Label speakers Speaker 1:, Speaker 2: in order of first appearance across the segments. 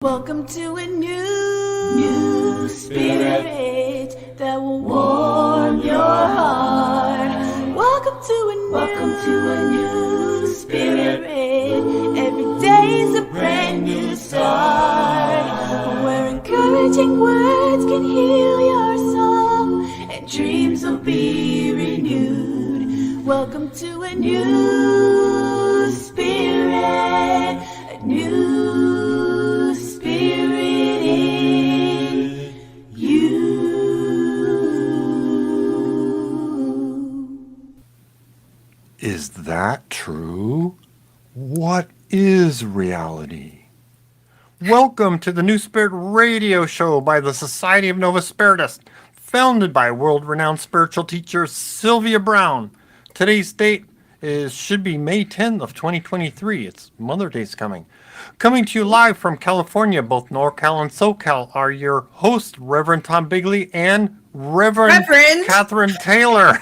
Speaker 1: Welcome to a new spirit that will warm your heart. Welcome to a new spirit. Every day's a brand new start. Where encouraging words can heal your soul and dreams will be renewed. Welcome to a new spirit, a new spirit in you.
Speaker 2: Is that true? What is reality? Welcome to the New Spirit Radio Show by the Society of Novus Spiritus, founded by world-renowned spiritual teacher Sylvia Browne. Today's date should be May 10th of 2023. It's Mother Day's coming. Coming to you live from California, both NorCal and SoCal, are your hosts, Reverend Tom Bigley and Reverend Catherine Taylor.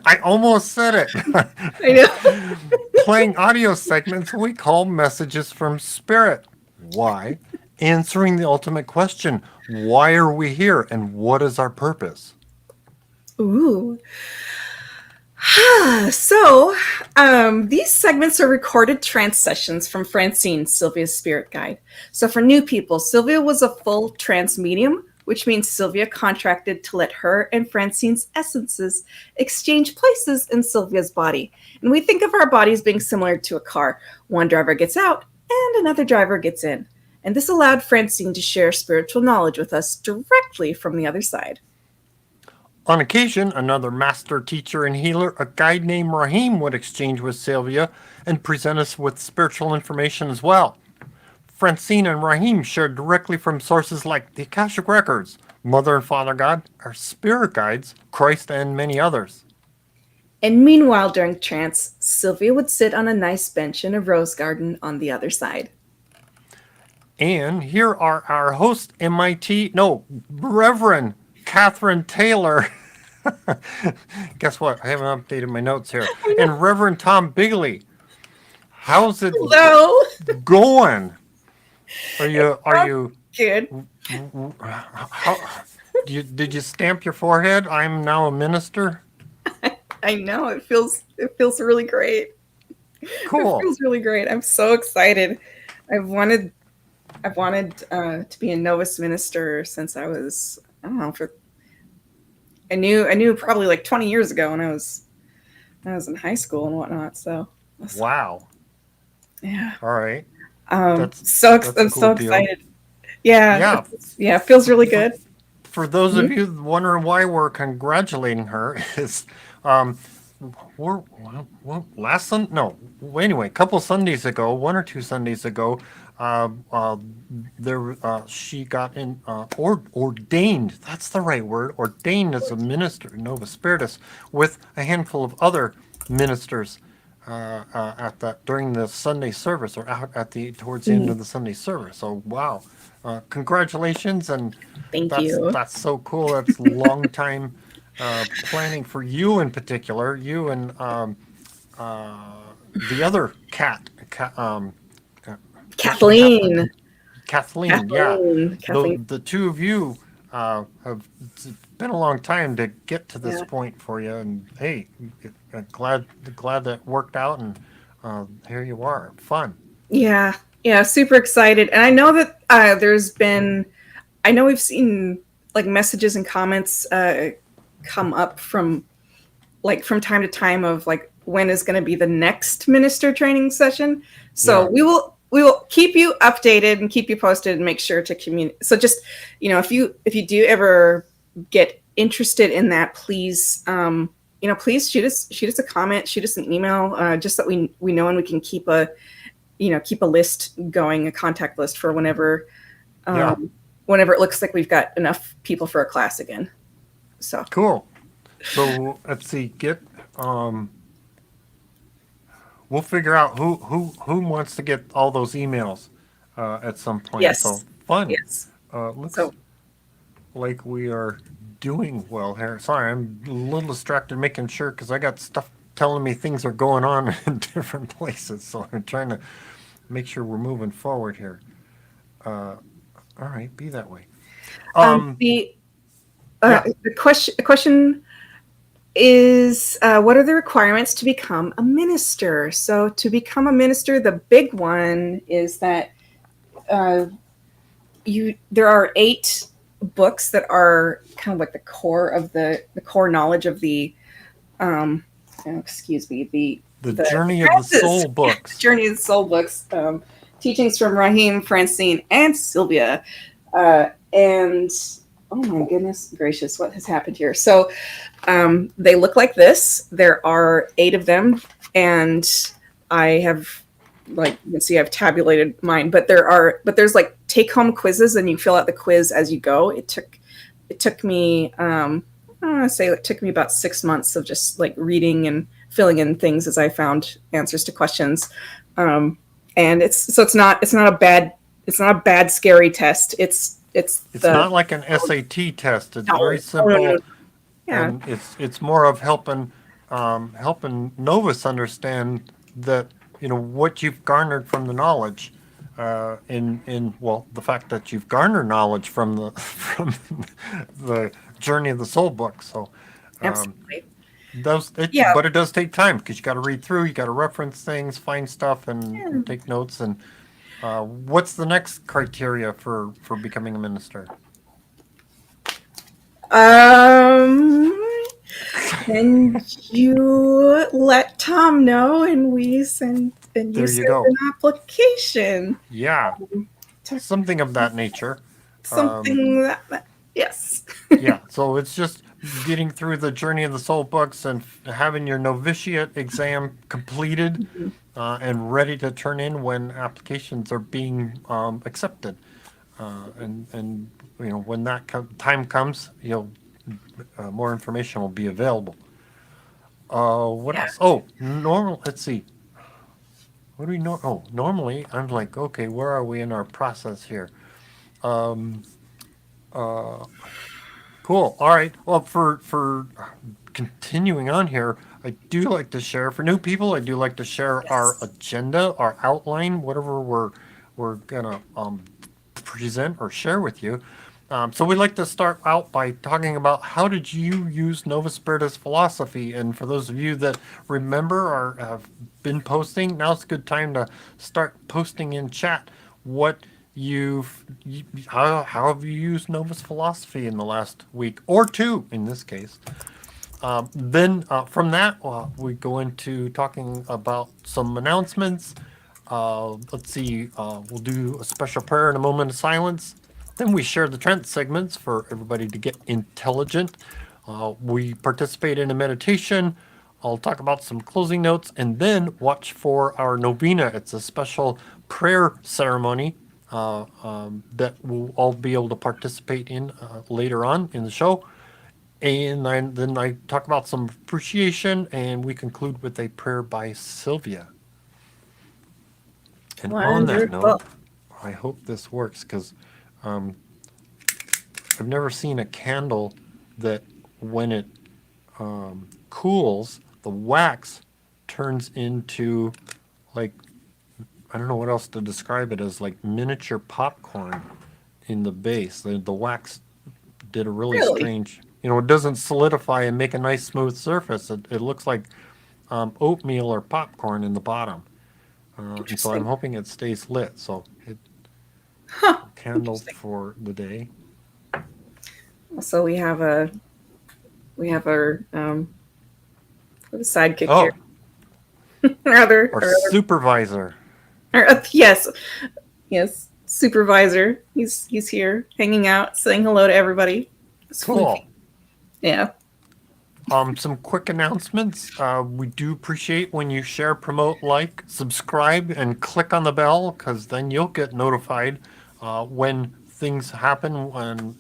Speaker 2: I almost said it.
Speaker 3: I know.
Speaker 2: Playing audio segments we call Messages from Spirit. Why? Answering the ultimate question, why are we here and what is our purpose?
Speaker 3: Ooh. So, these segments are recorded trance sessions from Francine, Sylvia's spirit guide. So for new people, Sylvia was a full trance medium, which means Sylvia contracted to let her and Francine's essences exchange places in Sylvia's body. And we think of our bodies being similar to a car. One driver gets out and another driver gets in. And this allowed Francine to share spiritual knowledge with us directly from the other side.
Speaker 2: On occasion, another master teacher and healer, a guide named Rahim, would exchange with Sylvia and present us with spiritual information as well. Francine and Rahim shared directly from sources like the Akashic Records, Mother and Father God, our spirit guides, Christ, and many others.
Speaker 3: And meanwhile, during trance, Sylvia would sit on a nice bench in a rose garden on the other side.
Speaker 2: And here are our hosts, Reverend Catherine Taylor. Guess what? I haven't updated my notes here. And Reverend Tom Bigley. How's it going? Are you
Speaker 3: good?
Speaker 2: Did you stamp your forehead? I'm now a minister.
Speaker 3: I know, it feels really great.
Speaker 2: Cool.
Speaker 3: It feels really great. I'm so excited. I've wanted to be a Novus minister since I was, I don't know, I knew probably like 20 years ago when I was in high school and whatnot. So
Speaker 2: wow.
Speaker 3: Yeah.
Speaker 2: All right.
Speaker 3: I'm so excited. Deal. Yeah. It feels really good.
Speaker 2: For those of you wondering why we're congratulating her is, a couple Sundays ago, 1 or 2 Sundays ago, she got ordained. That's the right word. Ordained as a minister, Novus Spiritus, with a handful of other ministers during the Sunday service, or out towards the end of the Sunday service. So wow, congratulations, and
Speaker 3: thank you.
Speaker 2: That's so cool. That's long time planning for you in particular. You and the other
Speaker 3: Kathleen.
Speaker 2: Yeah. The two of you have been a long time to get to this point for you, and hey, glad that worked out, and here you are. Fun.
Speaker 3: Yeah, super excited. And I know that I know we've seen like messages and comments come up from time to time of like when is going to be the next minister training session. So we will keep you updated and keep you posted and make sure to communicate. So just, if you do ever get interested in that, please, please shoot us a comment, shoot us an email, just that we know, and we can keep a list going, a contact list for whenever it looks like we've got enough people for a class again. So
Speaker 2: cool. So let's see, we'll figure out who wants to get all those emails at some point.
Speaker 3: Yes.
Speaker 2: So fun.
Speaker 3: Yes.
Speaker 2: Looks like we are doing well here. Sorry, I'm a little distracted making sure because I got stuff telling me things are going on in different places. So I'm trying to make sure we're moving forward here. All right, be that way.
Speaker 3: The
Speaker 2: Yeah.
Speaker 3: question is, what are the requirements to become a minister? So to become a minister, the big one is that uh, there are 8 books that are kind of like the core of the core knowledge of the excuse me,
Speaker 2: The
Speaker 3: the
Speaker 2: Journey of the
Speaker 3: trances,
Speaker 2: Soul books.
Speaker 3: Journey of the Soul books, teachings from Rahim, Francine, and Sylvia. And oh my goodness gracious, what has happened here? So they look like this. There are 8 of them, and I have, like, you can see I've tabulated mine, but there's like take home quizzes, and you fill out the quiz as you go. It took me I want to say it took me about 6 months of just like reading and filling in things as I found answers to questions. And it's not a bad scary test. It's
Speaker 2: Not like an SAT test. It's
Speaker 3: no,
Speaker 2: very
Speaker 3: no, no, no.
Speaker 2: simple,
Speaker 3: Yeah.
Speaker 2: and it's more of helping Novus understand that what you've garnered from the knowledge. The fact that you've garnered knowledge from the from the Journey of the Soul book. So
Speaker 3: Absolutely. Yeah.
Speaker 2: but it does take time because you got to read through, you got to reference things, find stuff, and take notes. And what's the next criteria for becoming a minister?
Speaker 3: Can you let Tom know, and we send
Speaker 2: There you
Speaker 3: send
Speaker 2: go.
Speaker 3: an application?
Speaker 2: Yeah, something of that nature.
Speaker 3: Something that yes.
Speaker 2: Yeah, so it's just getting through the Journey of the Soul books and having your novitiate exam completed and ready to turn in when applications are being accepted. And when that time comes, more information will be available. What else? Oh, normal. Let's see. What do we know? Oh, normally I'm like, okay, where are we in our process here? Cool. All right. Well, for continuing on here, I do like to share for new people. I do like to share our agenda, our outline, whatever we're gonna present or share with you. So we like to start out by talking about how did you use Novus Spiritus philosophy, and for those of you that remember or have been posting, now's a good time to start posting in chat what how have you used Novus philosophy in the last week or 2 in this case. Then from that we go into talking about some announcements. Let's see, we'll do a special prayer and a moment of silence. Then we share the trance segments for everybody to get intelligent. We participate in a meditation. I'll talk about some closing notes and then watch for our novena. It's a special prayer ceremony that we'll all be able to participate in later on in the show. And then I talk about some appreciation, and we conclude with a prayer by Sylvia. And on that note, I hope this works because I've never seen a candle that when it cools, the wax turns into like, I don't know what else to describe it as, like miniature popcorn in the base. The wax did a really strange, it doesn't solidify and make a nice smooth surface. It looks like oatmeal or popcorn in the bottom. And so I'm hoping it stays lit. So candle for the day.
Speaker 3: So we have our sidekick here.
Speaker 2: Our supervisor.
Speaker 3: Yes, supervisor. He's here, hanging out, saying hello to everybody. It's
Speaker 2: cool.
Speaker 3: Fluky. Yeah.
Speaker 2: Some quick announcements. We do appreciate when you share, promote, like, subscribe, and click on the bell, because then you'll get notified when things happen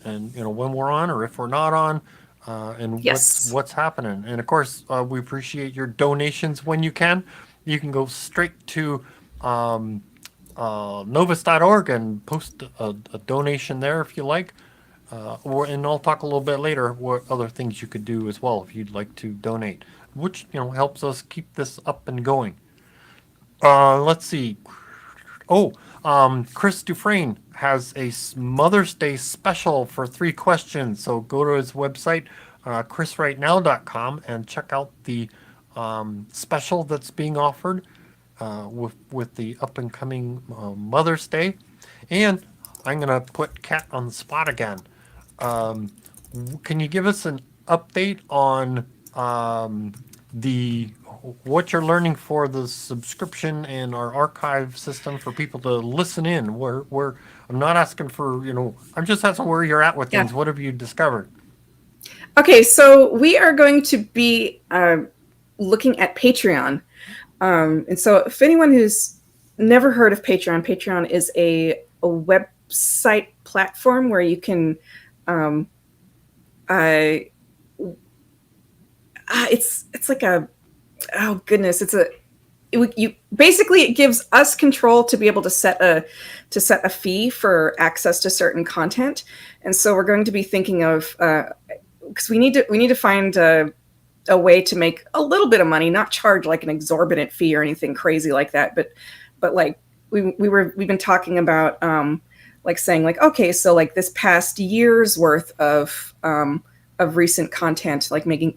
Speaker 2: and when we're on or if we're not on, and what's happening. And of course, we appreciate your donations when you can. You can go straight to novus.org and post a donation there if you like. And I'll talk a little bit later what other things you could do as well if you'd like to donate, which helps us keep this up and going. Let's see. Oh, Chris Dufresne has a Mother's Day special for 3 questions. So go to his website, chrisrightnow.com, and check out the special that's being offered with the up and coming Mother's Day. And I'm going to put Kat on the spot again. Can you give us an update on the what you're learning for the subscription and our archive system for people to listen in? Where I'm not asking for, I'm just asking where you're at with things. What have you discovered?
Speaker 3: Okay, so we are going to be looking at Patreon. And so if anyone who's never heard of Patreon, Patreon is a website platform where you can it's like a, oh goodness, basically it gives us control to be able to set a fee for access to certain content. And so we're going to be thinking of because we need to find a way to make a little bit of money, not charge like an exorbitant fee or anything crazy like that, but like we've been talking about like saying like, okay, so like this past year's worth of recent content, like making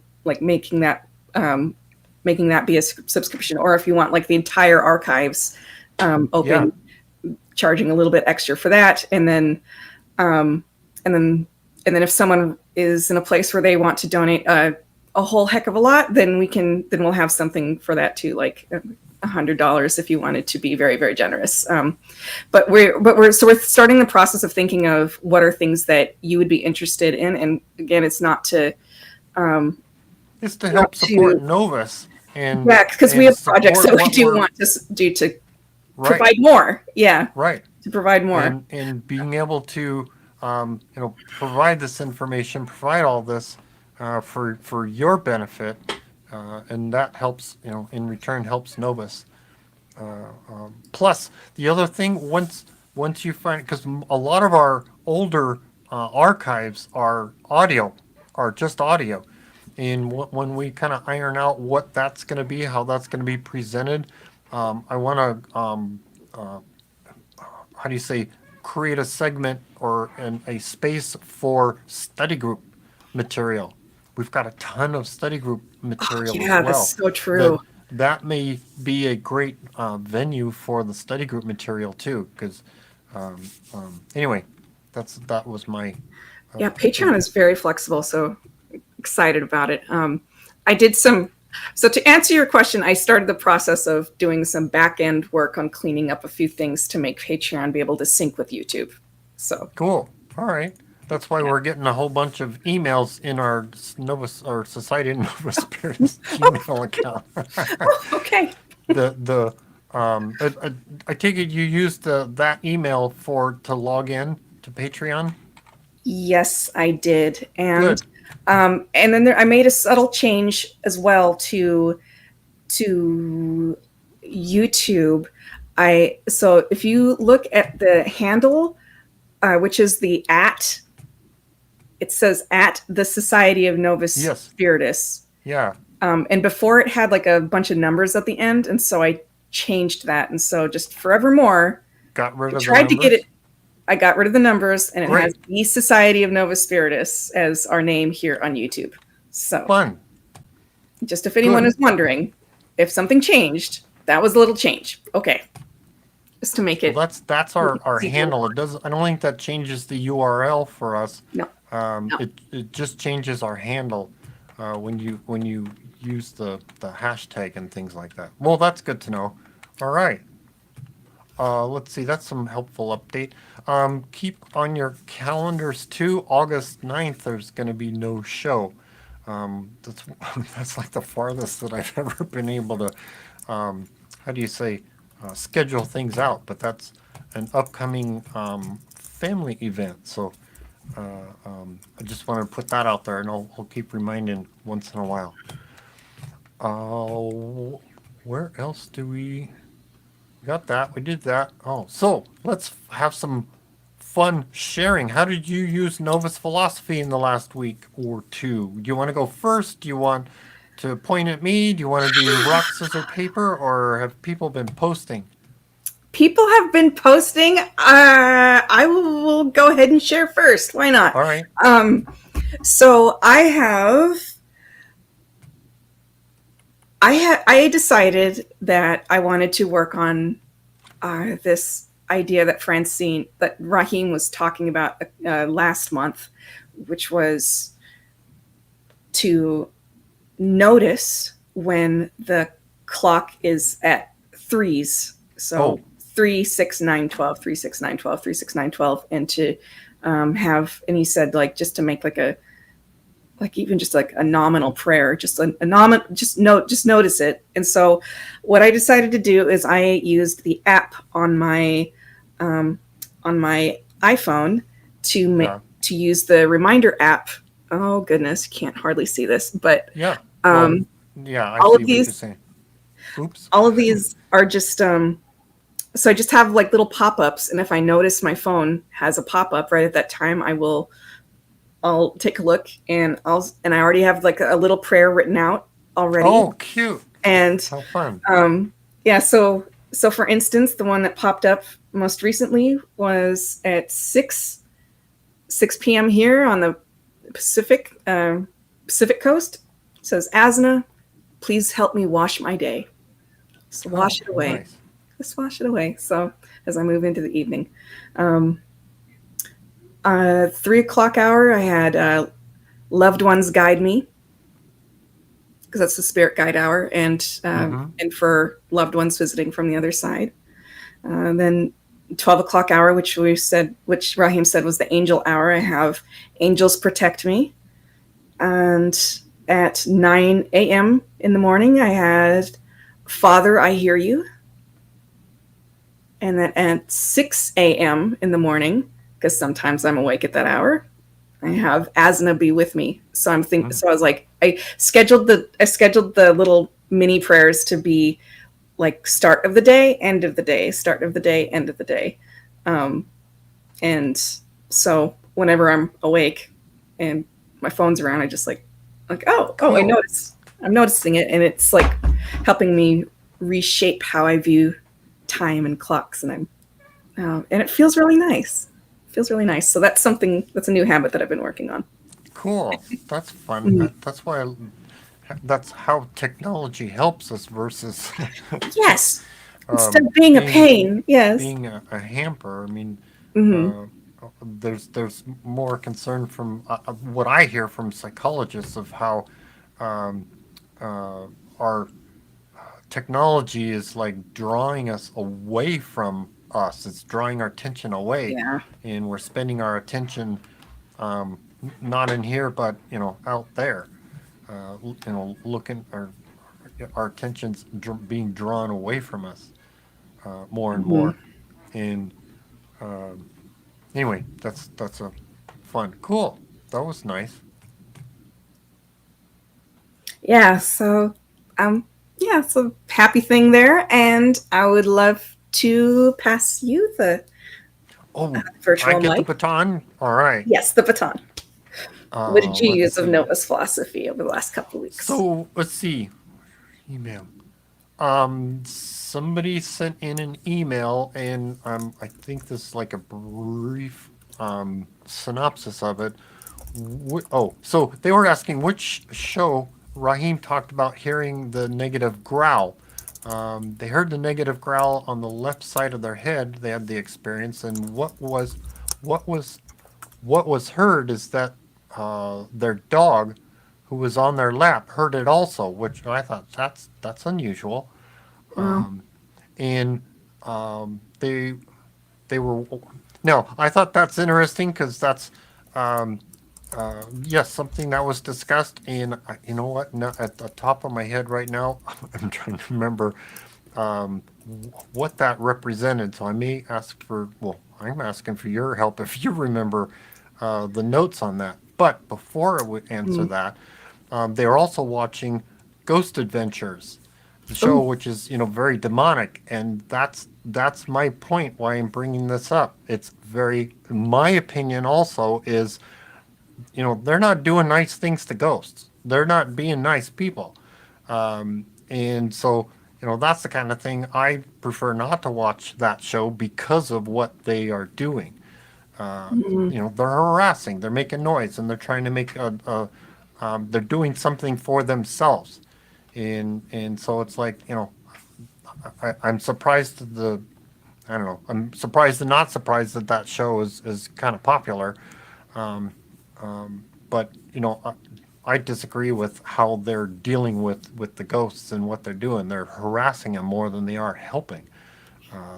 Speaker 3: that be a subscription, or if you want like the entire archives open, charging a little bit extra for that, and then if someone is in a place where they want to donate a whole heck of a lot, then we'll have something for that too, like $100 if you wanted to be very, very generous. But we're starting the process of thinking of what are things that you would be interested in, and again, it's not to
Speaker 2: it's to help support Novus. And
Speaker 3: because we have projects that we do want to do to provide more. Yeah,
Speaker 2: right.
Speaker 3: To provide more,
Speaker 2: and being able to provide this information, provide all this for your benefit, and that helps, in return helps Novus. Plus, the other thing, once you find, because a lot of our older archives are just audio. And when we kind of iron out what that's going to be, how that's going to be presented, I want to, how do you say, create a segment or a space for study group material. We've got a ton of study group material as well.
Speaker 3: That's so true.
Speaker 2: That may be a great venue for the study group material too, because anyway, that was my...
Speaker 3: Patreon is very flexible, so excited about it. So to answer your question, I started the process of doing some back-end work on cleaning up a few things to make Patreon be able to sync with YouTube. So
Speaker 2: cool. All right. That's why we're getting a whole bunch of emails in our Novus or Society of Novus Spiritus email account.
Speaker 3: Okay.
Speaker 2: I take it you used that email to log in to Patreon? Yes,
Speaker 3: I did. And
Speaker 2: good.
Speaker 3: And then I made a subtle change as well to YouTube. So if you look at the handle, which is it says at the Society of Novus Spiritus.
Speaker 2: Yeah.
Speaker 3: And before it had like a bunch of numbers at the end, and so I changed that, and so just forevermore,
Speaker 2: got rid of
Speaker 3: tried to get it. I got rid of the numbers, and it has the Society of Novus Spiritus as our name here on YouTube. So
Speaker 2: fun.
Speaker 3: Just if anyone is wondering if something changed, that was a little change. Okay. Just to make it.
Speaker 2: Well, that's our handle. It doesn't. I don't think that changes the URL for us.
Speaker 3: No.
Speaker 2: No. It just changes our handle when you use the hashtag and things like that. Well, that's good to know. All right. Let's see. That's some helpful update. Keep on your calendars too. August 9th, there's going to be no show. That's like the farthest that I've ever been able to, how do you say, schedule things out. But that's an upcoming family event. So I just want to put that out there, and I'll keep reminding once in a while. Where else do we got that? We did that. Oh, so let's have some fun sharing. How did you use Novus philosophy in the last week or two? Do you want to go first? Do you want to point at me? Do you want to do rock, scissors, paper, or have people been posting?
Speaker 3: People have been posting. I will go ahead and share first. Why not?
Speaker 2: All right.
Speaker 3: So I decided that I wanted to work on this idea that Raheem was talking about last month, which was to notice when the clock is at threes. So 3, 6, 9, 12, 3, 6, 9, 12, 3, 6, 9, 12, and to have, and he said, like, just to make like even just like a nominal prayer, just a nominal, just notice it. And so what I decided to do is I used the app on my iPhone to use the reminder app. Oh goodness, can't hardly see this, but
Speaker 2: Yeah.
Speaker 3: I
Speaker 2: all
Speaker 3: of these,
Speaker 2: Oops.
Speaker 3: all of these are just so I just have like little pop-ups, and if I notice my phone has a pop-up right at that time, I'll take a look, and I already have like a little prayer written out already.
Speaker 2: Oh, cute.
Speaker 3: And
Speaker 2: how fun.
Speaker 3: Yeah, so for instance, the one that popped up most recently was at 6 p.m. here on the Pacific coast. It says, Asna, please help me wash my day. So wash it away.
Speaker 2: Nice.
Speaker 3: Just wash it away. So as I move into the evening. 3 o'clock hour, I had loved ones guide me, because that's the spirit guide hour, and for loved ones visiting from the other side. Then 12 o'clock hour, which Raheem said was the angel hour, I have angels protect me. And at 9 a.m. in the morning, I had Father, I hear you. And then at 6 a.m. in the morning, because sometimes I'm awake at that hour, I have Asna be with me. So I'm thinking. So I was like, I scheduled the little mini prayers to be like start of the day, end of the day, start of the day, end of the day. And so whenever I'm awake and my phone's around, I just like, oh, I notice. I'm noticing it, and it's like helping me reshape how I view time and clocks, and and it feels really nice. So that's a new habit that I've been working on.
Speaker 2: Cool. That's fun. That's how technology helps us versus
Speaker 3: Yes. Instead of being a pain, yes.
Speaker 2: being a hamper. I mean, there's more concern from what I hear from psychologists of how our technology is like drawing us away from us. It's drawing our attention away, and we're spending our attention not in here, but out there. Looking our attention's being drawn away from us more and more. And anyway, that's a fun, cool. That was nice.
Speaker 3: Yeah. So so happy thing there, and I would love to pass you the virtual
Speaker 2: I get
Speaker 3: mic.
Speaker 2: the baton. All right.
Speaker 3: Yes, the baton. What did you use of Novus philosophy over the last couple of weeks?
Speaker 2: So let's see. Email. Somebody sent in an email, and I think this is like a brief synopsis of it. So they were asking which show Raheem talked about hearing the negative growl. They heard the negative growl on the left side of their head. They had the experience, and what was heard is that their dog, who was on their lap, heard it also, which I thought that's unusual. And they were no, I thought that's interesting because that's yes, something that was discussed. And you know what? No, at the top of my head right now, I'm trying to remember what that represented. So I may ask for. Well, I'm asking for your help if you remember the notes on that. But before I would answer that, they were also watching Ghost Adventures, the show, which is very demonic, and that's my point. Why I'm bringing this up. It's very, in my opinion, also is, they're not doing nice things to ghosts. They're not being nice people, and so that's the kind of thing I prefer not to watch that show because of what they are doing. They're harassing, they're making noise, and they're trying to make they're doing something for themselves, and so it's like I'm surprised I don't know, I'm surprised and not surprised that that show is kind of popular, but I disagree with how they're dealing with the ghosts and what they're doing. They're harassing them more than they are helping.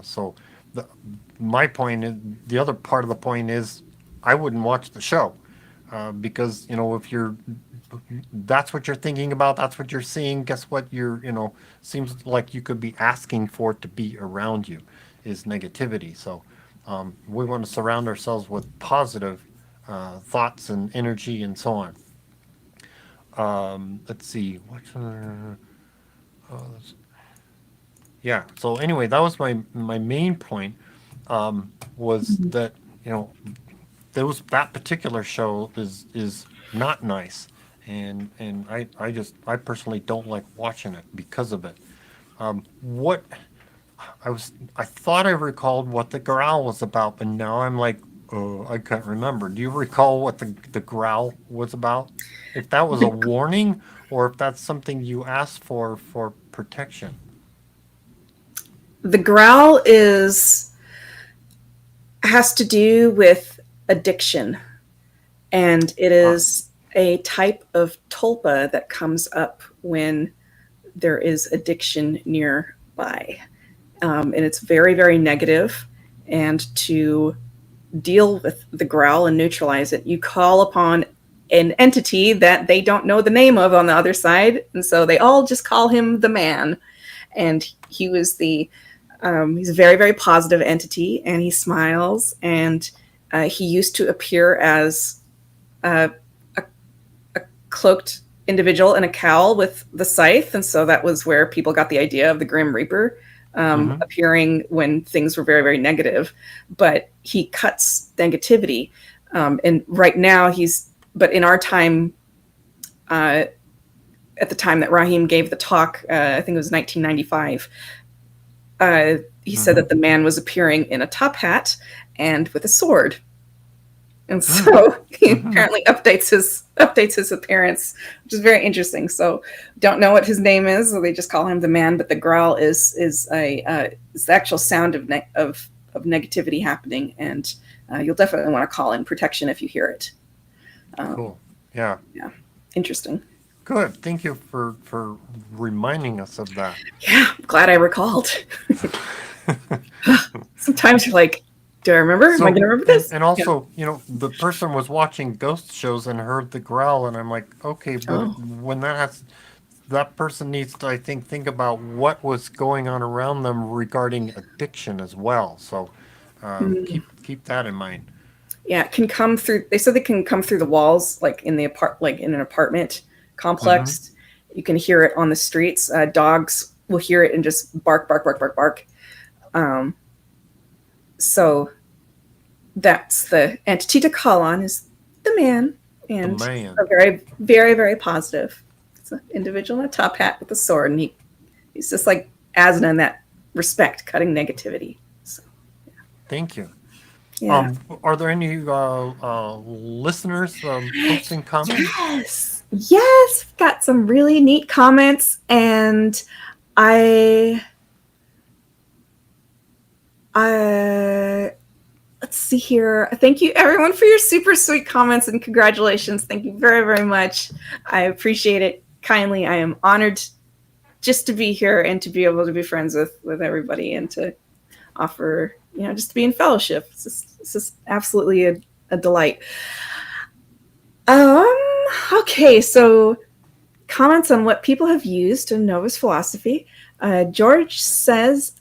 Speaker 2: So the, my point is, the other part of the point is, I wouldn't watch the show because if you're that's what you're thinking about, that's what you're seeing. Guess what? Seems like you could be asking for it to be around you is negativity. So we want to surround ourselves with positive thoughts and energy and so on. Let's see. Yeah. So anyway, that was my main point. Was that that particular show is not nice, and I personally don't like watching it because of it. What I thought I recalled what the growl was about, but now I'm like, oh, I can't remember. Do you recall what the growl was about? If that was a warning, or if that's something you asked for protection.
Speaker 3: The growl has to do with addiction, and it is a type of tulpa that comes up when there is addiction nearby. And it's very, very negative. And to deal with the growl and neutralize it, you call upon an entity that they don't know the name of on the other side. And so they all just call him the man. And he was he's a very, very positive entity, and he smiles, and he used to appear as a cloaked individual in a cowl with the scythe. And so that was where people got the idea of the Grim Reaper appearing when things were very, very negative. But he cuts negativity. And right now but in our time, at the time that Rahim gave the talk, I think it was 1995, he said that the man was appearing in a top hat and with a sword. And so he apparently updates his appearance, which is very interesting. So don't know what his name is, so they just call him the man. But the growl is the actual sound of negativity happening, and you'll definitely want to call in protection if you hear it.
Speaker 2: Cool. Yeah.
Speaker 3: Yeah. Interesting.
Speaker 2: Good. Thank you for reminding us of that.
Speaker 3: Yeah. I'm glad I recalled. Sometimes you're like, do I remember? Am I going to remember this?
Speaker 2: And also, the person was watching ghost shows and heard the growl, and I'm like, okay, but when that person needs to, I think about what was going on around them regarding addiction as well. So keep that in mind.
Speaker 3: Yeah, it can come through. They said they can come through the walls, like in an apartment complex. You can hear it on the streets. Dogs will hear it and just bark, bark, bark, bark, bark. So that's the entity to call on is the man, and a very, very, very positive. It's an individual in a top hat with a sword, and he's just like Asna in that respect, cutting negativity. So, yeah.
Speaker 2: Thank you.
Speaker 3: Yeah.
Speaker 2: Are there any listeners posting comments?
Speaker 3: Yes, got some really neat comments, and let's see here. Thank you everyone for your super sweet comments and congratulations. Thank you very, very much. I appreciate it kindly. I am honored just to be here and to be able to be friends with everybody and to offer, just to be in fellowship. It's just absolutely a delight. Okay, so comments on what people have used in Novus philosophy. George says,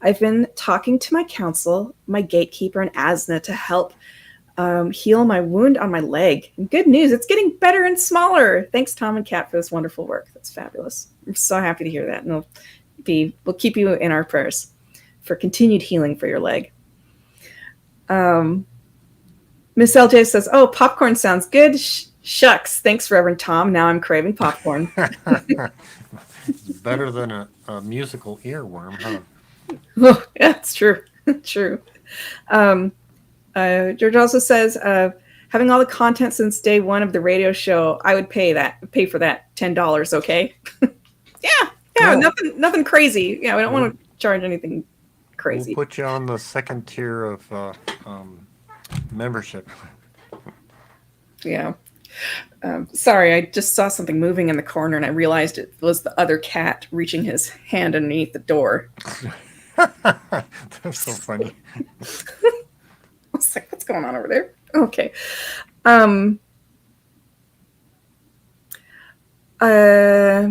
Speaker 3: I've been talking to my council, my gatekeeper, and Asna to help heal my wound on my leg. And good news, it's getting better and smaller. Thanks, Tom and Kat, for this wonderful work. That's fabulous. I'm so happy to hear that. And we'll keep you in our prayers for continued healing for your leg. Miss LJ says, oh, popcorn sounds good. Shucks. Thanks, Reverend Tom. Now I'm craving popcorn.
Speaker 2: It's better than a musical earworm, huh?
Speaker 3: Oh, yeah, it's true. True. Um, George also says, having all the content since day one of the radio show, I would pay for that $10. Okay. Yeah, yeah,
Speaker 2: Well,
Speaker 3: nothing crazy. Yeah, we don't
Speaker 2: we'll
Speaker 3: want to charge anything
Speaker 2: we'll
Speaker 3: crazy.
Speaker 2: put you on the second tier of membership.
Speaker 3: Yeah. Sorry, I just saw something moving in the corner and I realized it was the other cat reaching his hand underneath the door.
Speaker 2: That's so funny.
Speaker 3: I was like, what's going on over there? Okay. Um, uh,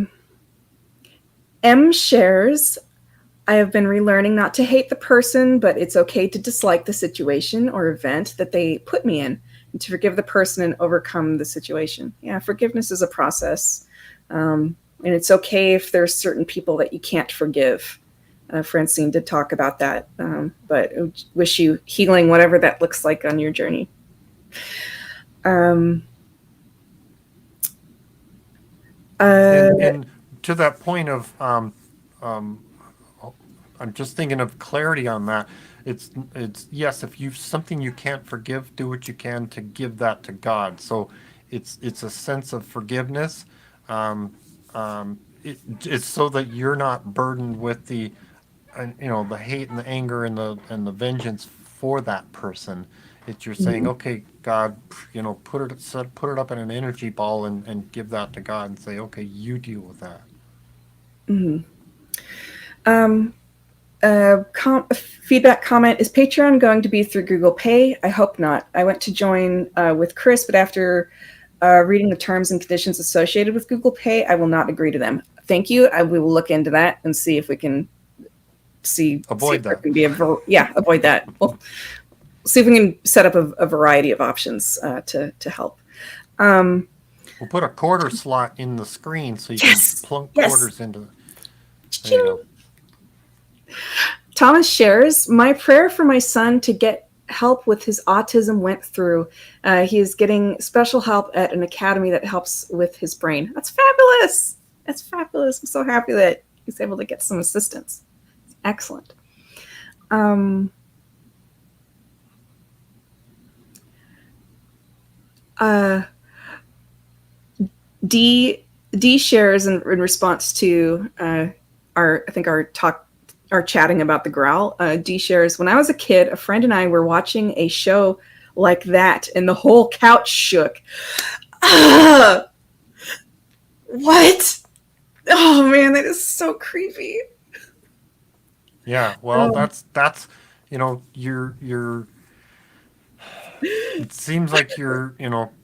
Speaker 3: M shares, I have been relearning not to hate the person, but it's okay to dislike the situation or event that they put me in, and to forgive the person and overcome the situation. Yeah, forgiveness is a process. And it's okay if there's certain people that you can't forgive. Francine did talk about that, but I wish you healing, whatever that looks like on your journey. Um,
Speaker 2: And to that point of, I'm just thinking of clarity on that. It's yes, if you've something you can't forgive, do what you can to give that to God. So it's a sense of forgiveness. Um, it's so that you're not burdened with the hate and the anger and the vengeance for that person. It's you're saying, okay, God, put it up in an energy ball and give that to God and say, okay, you deal with that.
Speaker 3: um, Feedback comment: is Patreon going to be through Google Pay? I hope not. I went to join with Chris, but after reading the terms and conditions associated with Google Pay, I will not agree to them. Thank you. We will look into that and see if we can see
Speaker 2: Avoid
Speaker 3: if there
Speaker 2: that.
Speaker 3: can be avoid that. We'll see if we can set up a variety of options to help.
Speaker 2: We'll put a quarter slot in the screen so you
Speaker 3: Yes,
Speaker 2: can plunk
Speaker 3: yes.
Speaker 2: quarters into. There you go.
Speaker 3: Thomas shares, my prayer for my son to get help with his autism went through. He is getting special help at an academy that helps with his brain. That's fabulous. That's fabulous. I'm so happy that he's able to get some assistance. Excellent. D shares in response to our chatting about the growl. D shares, when I was a kid, a friend and I were watching a show like that and the whole couch shook. What? Oh man, that is so creepy.
Speaker 2: Yeah, well, that's you're. It seems like you're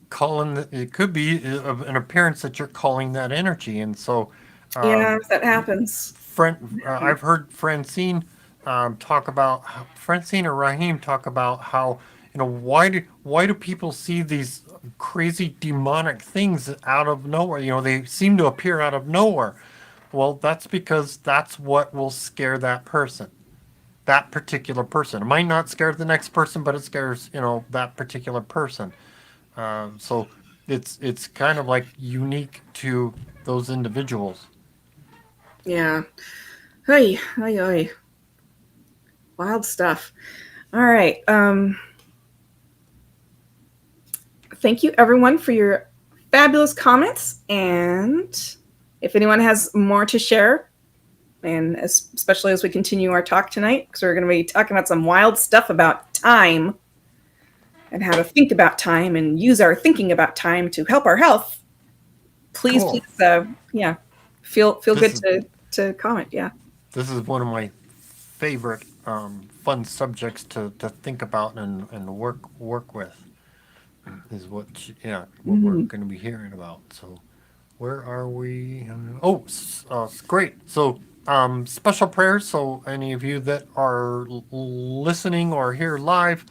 Speaker 2: calling. It could be an appearance that you're calling that energy, and so.
Speaker 3: Yeah, that happens.
Speaker 2: I've heard Francine talk about Francine or Raheem talk about how why do people see these crazy demonic things out of nowhere? They seem to appear out of nowhere. Well, that's because that's what will scare that person, that particular person. It might not scare the next person, but it scares that particular person. So it's kind of like unique to those individuals.
Speaker 3: Yeah. Hey, hey. Wild stuff. All right. Thank you everyone for your fabulous comments. And if anyone has more to share, and especially as we continue our talk tonight, because we're going to be talking about some wild stuff about time and how to think about time and use our thinking about time to help our health. Please,
Speaker 2: Cool.
Speaker 3: feel good
Speaker 2: is-
Speaker 3: to comment. Yeah.
Speaker 2: This is one of my favorite fun subjects to think about and work with. Is what we're going to be hearing about. So, where are we? Great. So, special prayers. So, any of you that are listening or here live,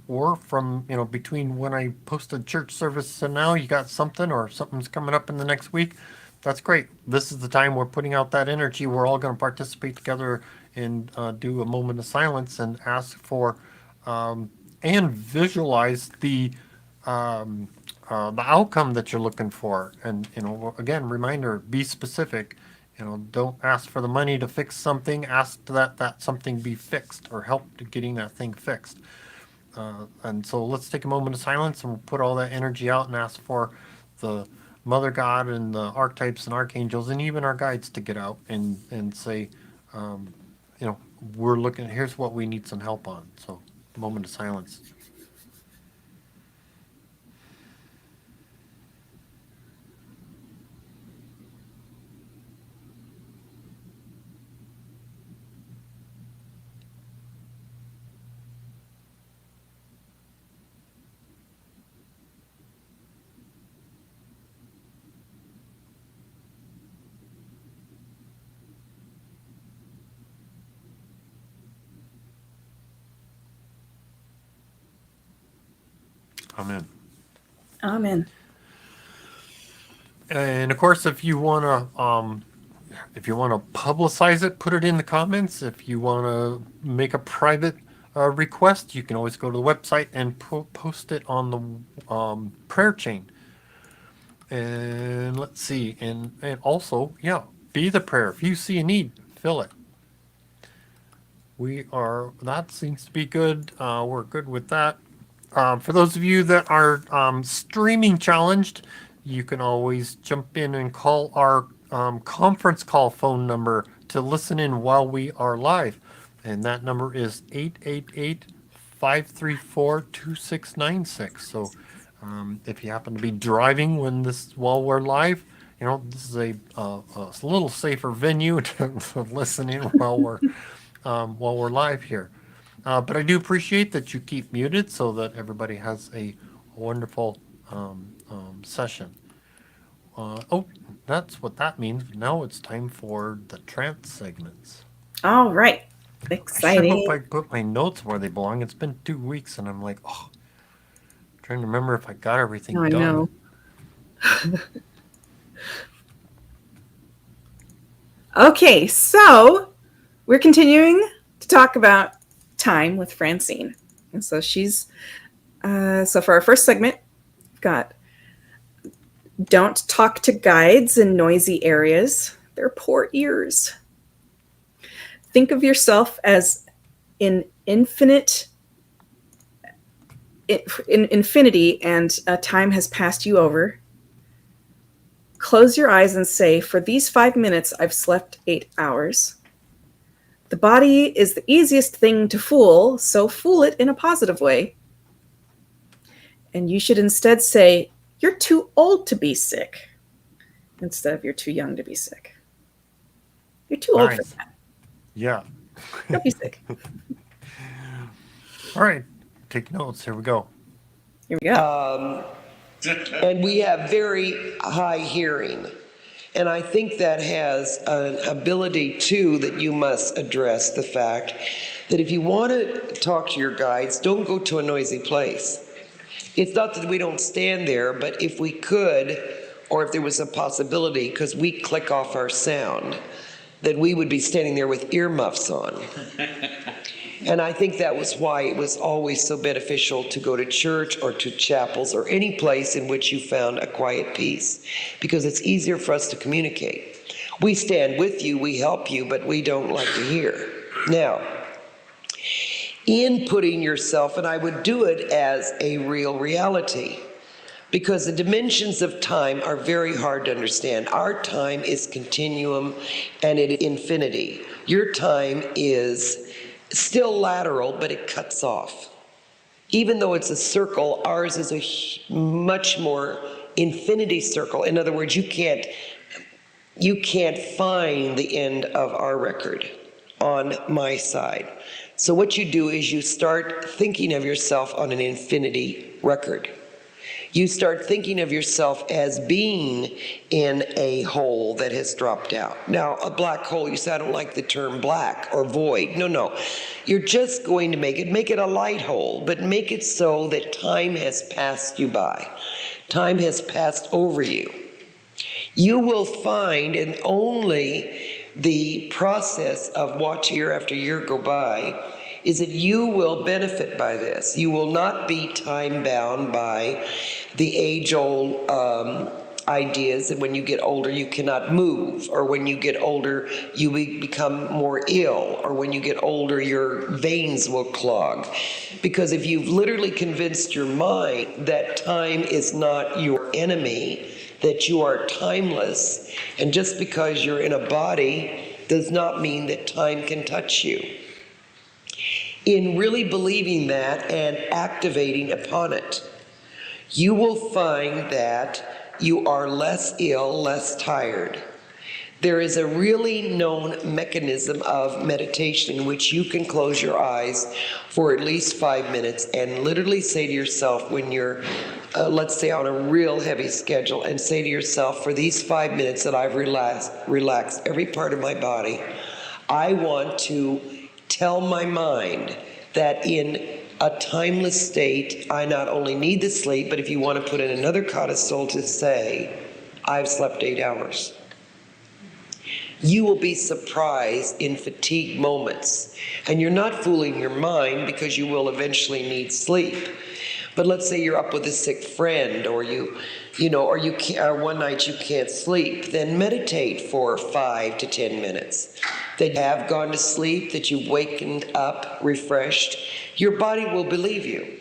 Speaker 2: or from between when I posted church service and now, you got something or something's coming up in the next week. That's great. This is the time we're putting out that energy. We're all going to participate together and do a moment of silence and ask for and visualize the the outcome that you're looking for. And, again, reminder, be specific. Don't ask for the money to fix something. Ask that something be fixed or help to getting that thing fixed. And so let's take a moment of silence and we'll put all that energy out and ask for the Mother God and the archetypes and archangels and even our guides to get out and say, we're looking, here's what we need some help on. So, moment of silence. Amen.
Speaker 3: Amen.
Speaker 2: And of course, if you want to publicize it, put it in the comments. If you want to make a private request, you can always go to the website and post it on the prayer chain. And let's see, and also, be the prayer. If you see a need, fill it. That seems to be good. We're good with that. For those of you that are streaming challenged, you can always jump in and call our conference call phone number to listen in while we are live. And that number is 888-534-2696. So if you happen to be driving while we're live, this is a little safer venue to listen in while we're live here. But I do appreciate that you keep muted so that everybody has a wonderful session. That's what that means. Now it's time for the trance segments.
Speaker 3: All right. Exciting.
Speaker 2: I hope I put my notes where they belong. It's been 2 weeks and I'm like, trying to remember if I got everything done. I know.
Speaker 3: Okay, so we're continuing to talk about time with Francine. And so she's, so for our first segment, we've got don't talk to guides in noisy areas. They're poor ears. Think of yourself as in infinity and time has passed you over. Close your eyes and say, for these 5 minutes, I've slept 8 hours. The body is the easiest thing to fool, so fool it in a positive way. And you should instead say, you're too old to be sick, instead of you're too young to be sick. You're too old for that.
Speaker 2: Yeah.
Speaker 3: Don't be sick.
Speaker 2: All right. Take notes. Here we go.
Speaker 3: Here we go.
Speaker 4: And we have very high hearing. And I think that has an ability, too, that you must address the fact that if you want to talk to your guides, don't go to a noisy place. It's not that we don't stand there, but if we could, or if there was a possibility, because we click off our sound, that we would be standing there with earmuffs on. And I think that was why it was always so beneficial to go to church or to chapels or any place in which you found a quiet peace, because it's easier for us to communicate. We stand with you, we help you, but we don't like to hear. Now, in putting yourself, and I would do it as a real reality, because the dimensions of time are very hard to understand. Our time is continuum and it is infinity. Your time is still lateral, but it cuts off. Even though it's a circle, ours is a much more infinity circle. In other words, you can't find the end of our record on my side. So what you do is you start thinking of yourself on an infinity record. You start thinking of yourself as being in a hole that has dropped out. Now, a black hole, you say, I don't like the term black or void. No. You're just going to make it a light hole, but make it so that time has passed you by. Time has passed over you. You will find, and only the process of watch year after year go by, is that you will benefit by this. You will not be time-bound by the age-old ideas that when you get older you cannot move, or when you get older you become more ill, or when you get older your veins will clog. Because if you've literally convinced your mind that time is not your enemy, that you are timeless, and just because you're in a body does not mean that time can touch you. In really believing that and activating upon it, you will find that you are less ill, less tired. There is a really known mechanism of meditation in which you can close your eyes for at least 5 minutes and literally say to yourself when you're, let's say on a real heavy schedule, and say to yourself, for these 5 minutes that I've relaxed every part of my body, I want to tell my mind that in a timeless state, I not only need the sleep, but if you want to put in another codicil to say, I've slept 8 hours. You will be surprised in fatigue moments. And you're not fooling your mind, because you will eventually need sleep. But let's say you're up with a sick friend, or one night you can't sleep, then meditate for 5 to 10 minutes. That you have gone to sleep, that you've wakened up refreshed, your body will believe you.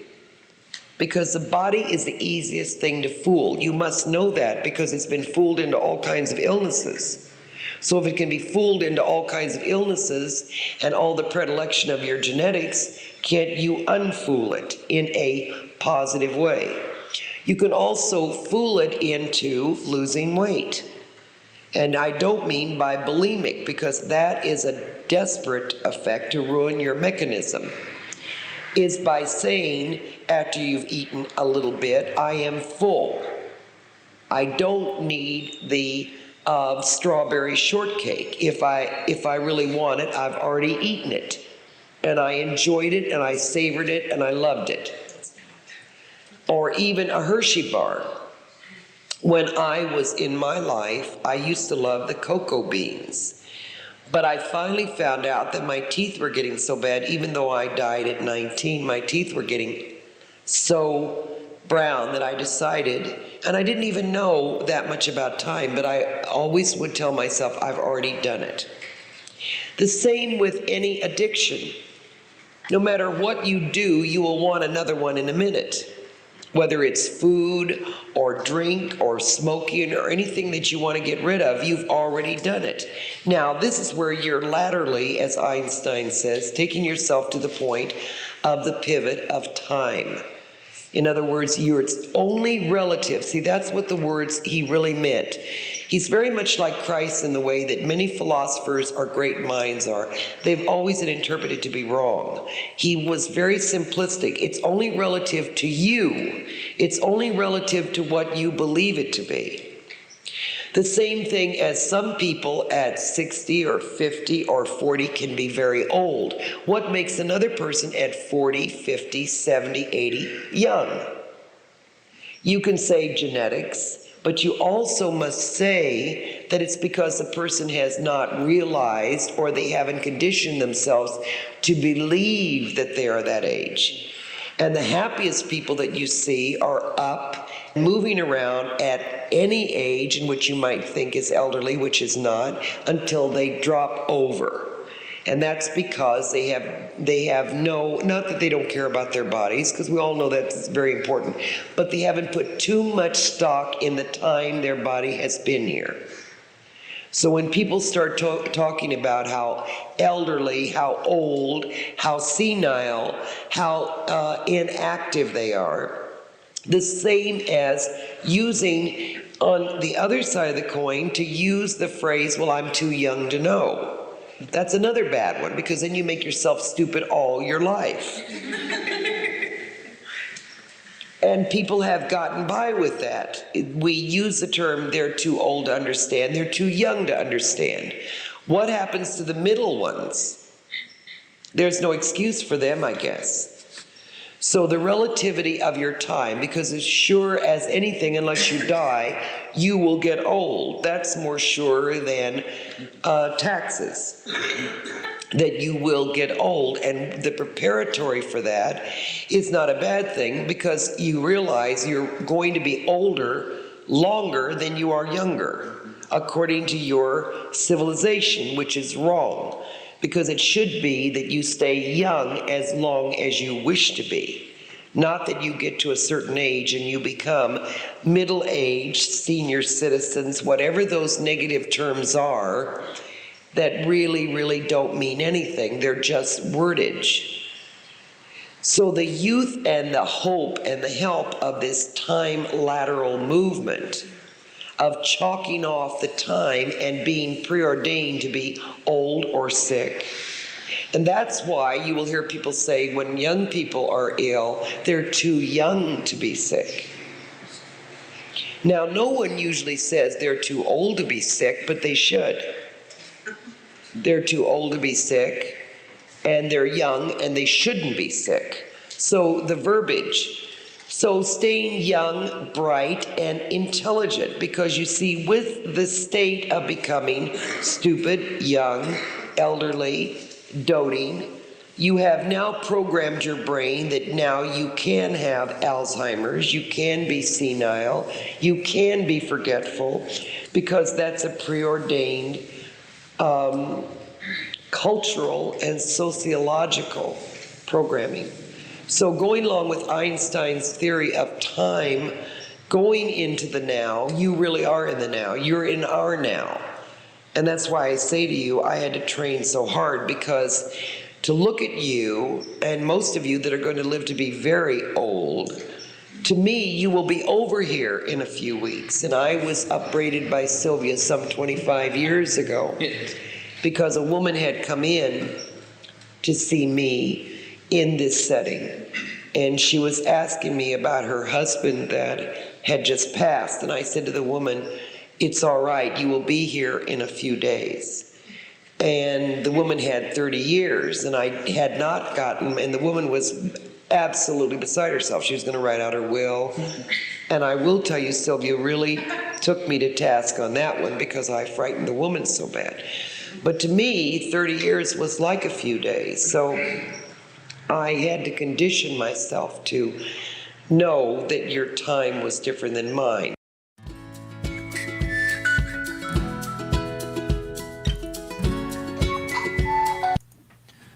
Speaker 4: Because the body is the easiest thing to fool. You must know that, because it's been fooled into all kinds of illnesses. So if it can be fooled into all kinds of illnesses and all the predilection of your genetics, can't you unfool it in a positive way? You can also fool it into losing weight. And I don't mean by bulimic, because that is a desperate effect to ruin your mechanism. Is by saying, after you've eaten a little bit, I am full. I don't need the strawberry shortcake. If I really want it, I've already eaten it. And I enjoyed it, and I savored it, and I loved it. Or even a Hershey bar. When I was in my life, I used to love the cocoa beans. But I finally found out that my teeth were getting so bad, even though I died at 19, my teeth were getting so brown that I decided, and I didn't even know that much about time, but I always would tell myself, I've already done it. The same with any addiction. No matter what you do, you will want another one in a minute. Whether it's food or drink or smoking or anything that you want to get rid of, you've already done it. Now, this is where you're laterally, as Einstein says, taking yourself to the point of the pivot of time. In other words, it's only relative. See, that's what the words he really meant. He's very much like Christ in the way that many philosophers or great minds are. They've always been interpreted to be wrong. He was very simplistic. It's only relative to you. It's only relative to what you believe it to be. The same thing as some people at 60 or 50 or 40 can be very old. What makes another person at 40, 50, 70, 80 young? You can say genetics, but you also must say that it's because the person has not realized, or they haven't conditioned themselves to believe that they are that age. And the happiest people that you see are up, moving around at any age in which you might think is elderly, which is not, until they drop over. And that's because they have no, not that they don't care about their bodies, because we all know that's very important, but they haven't put too much stock in the time their body has been here. So when people start talking about how elderly, how old, how senile, how inactive they are, the same as using, on the other side of the coin, to use the phrase, well, I'm too young to know. That's another bad one, because then you make yourself stupid all your life. And people have gotten by with that. We use the term, they're too old to understand, they're too young to understand. What happens to the middle ones? There's no excuse for them, I guess. So the relativity of your time, because as sure as anything, unless you die, you will get old. That's more sure than taxes. that you will get old. And the preparatory for that is not a bad thing, because you realize you're going to be older longer than you are younger, according to your civilization, which is wrong, because it should be that you stay young as long as you wish to be. Not that you get to a certain age and you become middle-aged, senior citizens, whatever those negative terms are, that really, really don't mean anything. They're just wordage. So the youth and the hope and the help of this time lateral movement of chalking off the time and being preordained to be old or sick. And that's why you will hear people say when young people are ill, they're too young to be sick. Now, no one usually says they're too old to be sick, but they should. They're too old to be sick, and they're young, and they shouldn't be sick. So the verbiage. So staying young, bright, and intelligent, because you see, with the state of becoming stupid, young, elderly, doting, you have now programmed your brain that now you can have Alzheimer's, you can be senile, you can be forgetful, because that's a preordained cultural and sociological programming. So going along with Einstein's theory of time, going into the now, you really are in the now. You're in our now. And that's why I say to you, I had to train so hard, because to look at you, and most of you that are going to live to be very old, to me, you will be over here in a few weeks. And I was upbraided by Sylvia some 25 years ago, because a woman had come in to see me in this setting. And she was asking me about her husband that had just passed. And I said to the woman, "It's all right, you will be here in a few days." And the woman had 30 years, and I had not gotten, and the woman was absolutely beside herself. She was going to write out her will. And I will tell you, Sylvia really took me to task on that one, because I frightened the woman so bad. But to me, 30 years was like a few days. So I had to condition myself to know that your time was different than mine.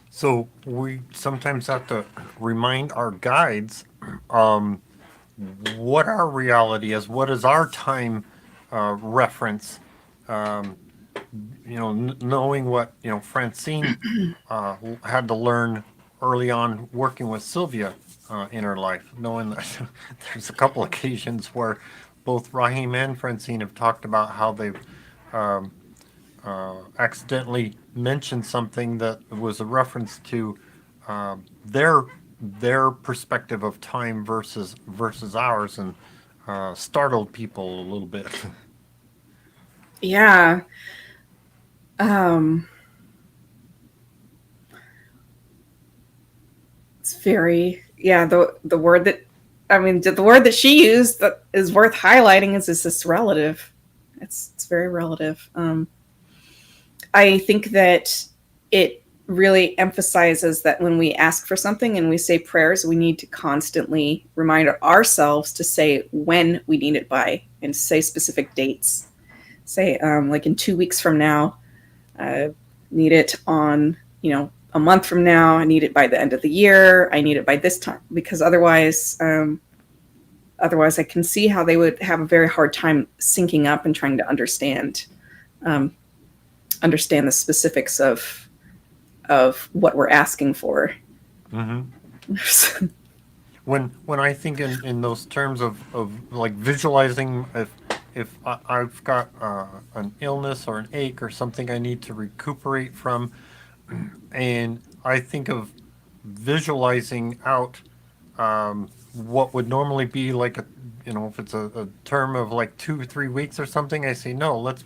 Speaker 2: So we sometimes have to remind our guides what our reality is, what is our time reference. Knowing what Francine had to learn early on working with Sylvia in her life, knowing that there's a couple occasions where both Raheem and Francine have talked about how they've accidentally mentioned something that was a reference to their perspective of time versus ours, and startled people a little bit.
Speaker 3: Yeah. It's very, the word that, the word that she used that is worth highlighting is this relative. It's very relative. I think that it really emphasizes that when we ask for something and we say prayers, we need to constantly remind ourselves to say when we need it by, and say specific dates. Say, like in 2 weeks from now, need it on, a month from now, I need it by the end of the year, I need it by this time, because otherwise I can see how they would have a very hard time syncing up and trying to understand the specifics of what we're asking for.
Speaker 2: Mm-hmm. When I think in those terms of like visualizing, if I've got an illness or an ache or something I need to recuperate from, and I think of visualizing out what would normally be like if it's a term of like 2 or 3 weeks or something, I say, no, let's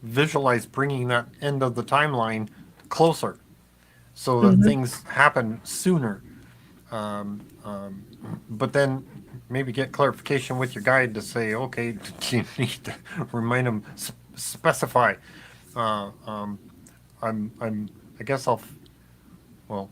Speaker 2: visualize bringing that end of the timeline closer so that things happen sooner. But then maybe get clarification with your guide to say, okay, do you need to remind them, specify. I'm I guess well,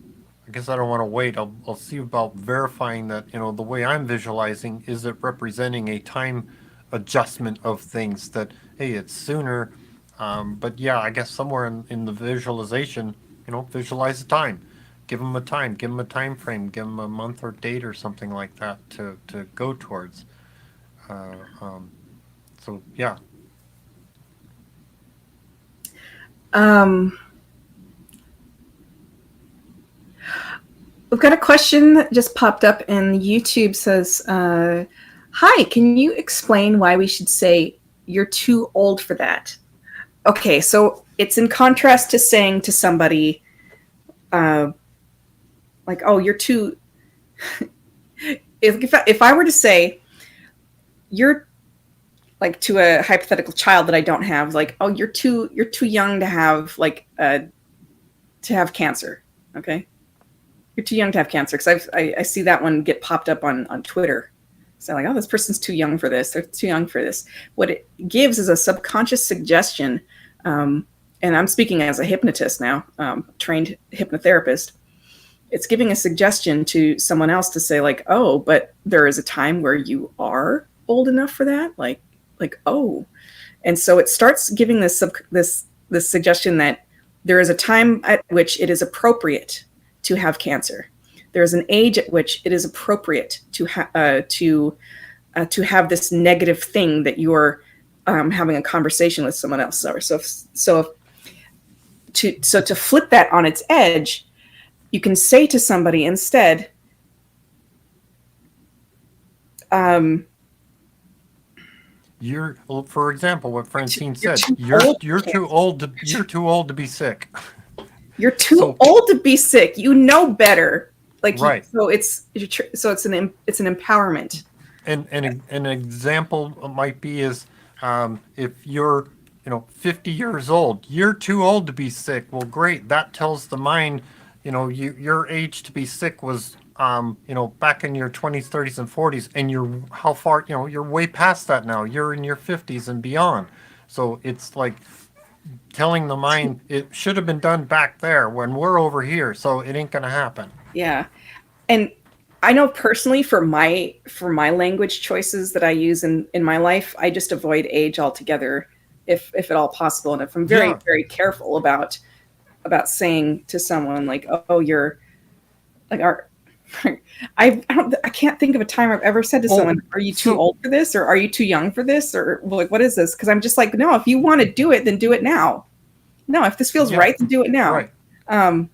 Speaker 2: I guess I don't want to wait. I'll see about verifying that, the way I'm visualizing, is it representing a time adjustment of things that, hey, it's sooner. But yeah, I guess somewhere in the visualization, visualize the time. Give them a time, give them a time frame, give them a month or date or something like that to go towards. Uh, um, so yeah.
Speaker 3: Um, we've got a question that just popped up, and YouTube says, "Hi, can you explain why we should say you're too old for that?" Okay, so it's in contrast to saying to somebody, like, "Oh, you're too." If I were to say, "You're," like, to a hypothetical child that I don't have, like, "Oh, you're too young to have, like, to have cancer." Okay, you're too young to have cancer, because I see that one get popped up on Twitter. So like, oh, this person's too young for this. They're too young for this. What it gives is a subconscious suggestion, and I'm speaking as a hypnotist now, trained hypnotherapist. It's giving a suggestion to someone else to say, like, oh, but there is a time where you are old enough for that. Like, oh, and so it starts giving this suggestion that there is a time at which it is appropriate to have cancer. There is an age at which it is appropriate to have this negative thing that you're having a conversation with someone else. So to flip that on its edge, you can say to somebody instead,
Speaker 2: for example, what Francine said,
Speaker 3: you're
Speaker 2: too old to be sick.
Speaker 3: You're too old to be sick. You know better. Like,
Speaker 2: right.
Speaker 3: So it's an empowerment.
Speaker 2: And an example might be is, if you're 50 years old, you're too old to be sick. Well, great. That tells the mind, your age to be sick was back in your 20s, 30s, and 40s, and you're way past that now. You're in your 50s and beyond. So it's like telling the mind it should have been done back there when we're over here, so it ain't gonna happen.
Speaker 3: Yeah. And I know personally, for my language choices that I use in my life, I just avoid age altogether, if at all possible. And if I'm very, very careful about saying to someone, like, oh, you're like, I can't think of a time I've ever said to someone, are you too old for this, or are you too young for this, or like, what is this? Because I'm just like, no, if you want to do it, then do it now. No, if this feels right, then do it now.
Speaker 2: Right.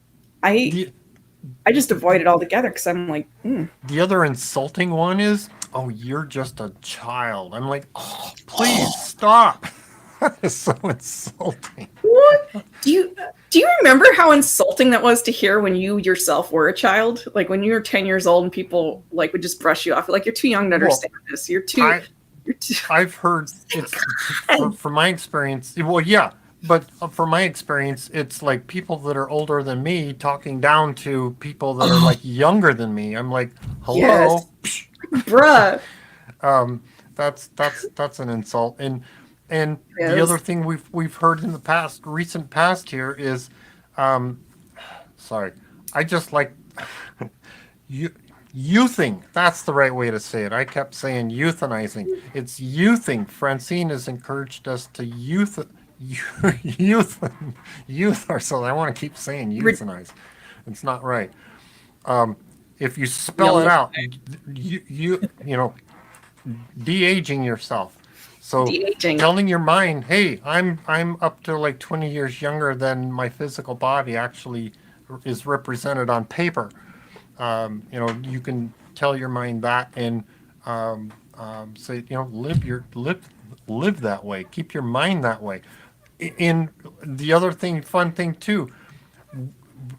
Speaker 3: I just avoid it altogether, because I'm like,
Speaker 2: The other insulting one is, oh, you're just a child. I'm like, oh, please stop. That is so insulting.
Speaker 3: What? Do you remember how insulting that was to hear when you yourself were a child? Like when you were 10 years old and people like would just brush you off, like, you're too young to understand this. You're too.
Speaker 2: I've heard from my experience. Well, yeah, but from my experience, it's like people that are older than me talking down to people that are like younger than me. I'm like, hello,
Speaker 3: yes. Bruh.
Speaker 2: That's an insult. And
Speaker 3: yes.
Speaker 2: The other thing we've heard in the recent past here is, sorry, I just like youthing. That's the right way to say it. I kept saying euthanizing. It's youthing. Francine has encouraged us to youth ourselves. I want to keep saying euthanize. It's not right. If you spell it out, de-aging yourself. So
Speaker 3: de-aging.
Speaker 2: Telling your mind, hey, I'm up to like 20 years younger than my physical body actually is represented on paper. You can tell your mind that and say, live that way. Keep your mind that way. In the other fun thing too,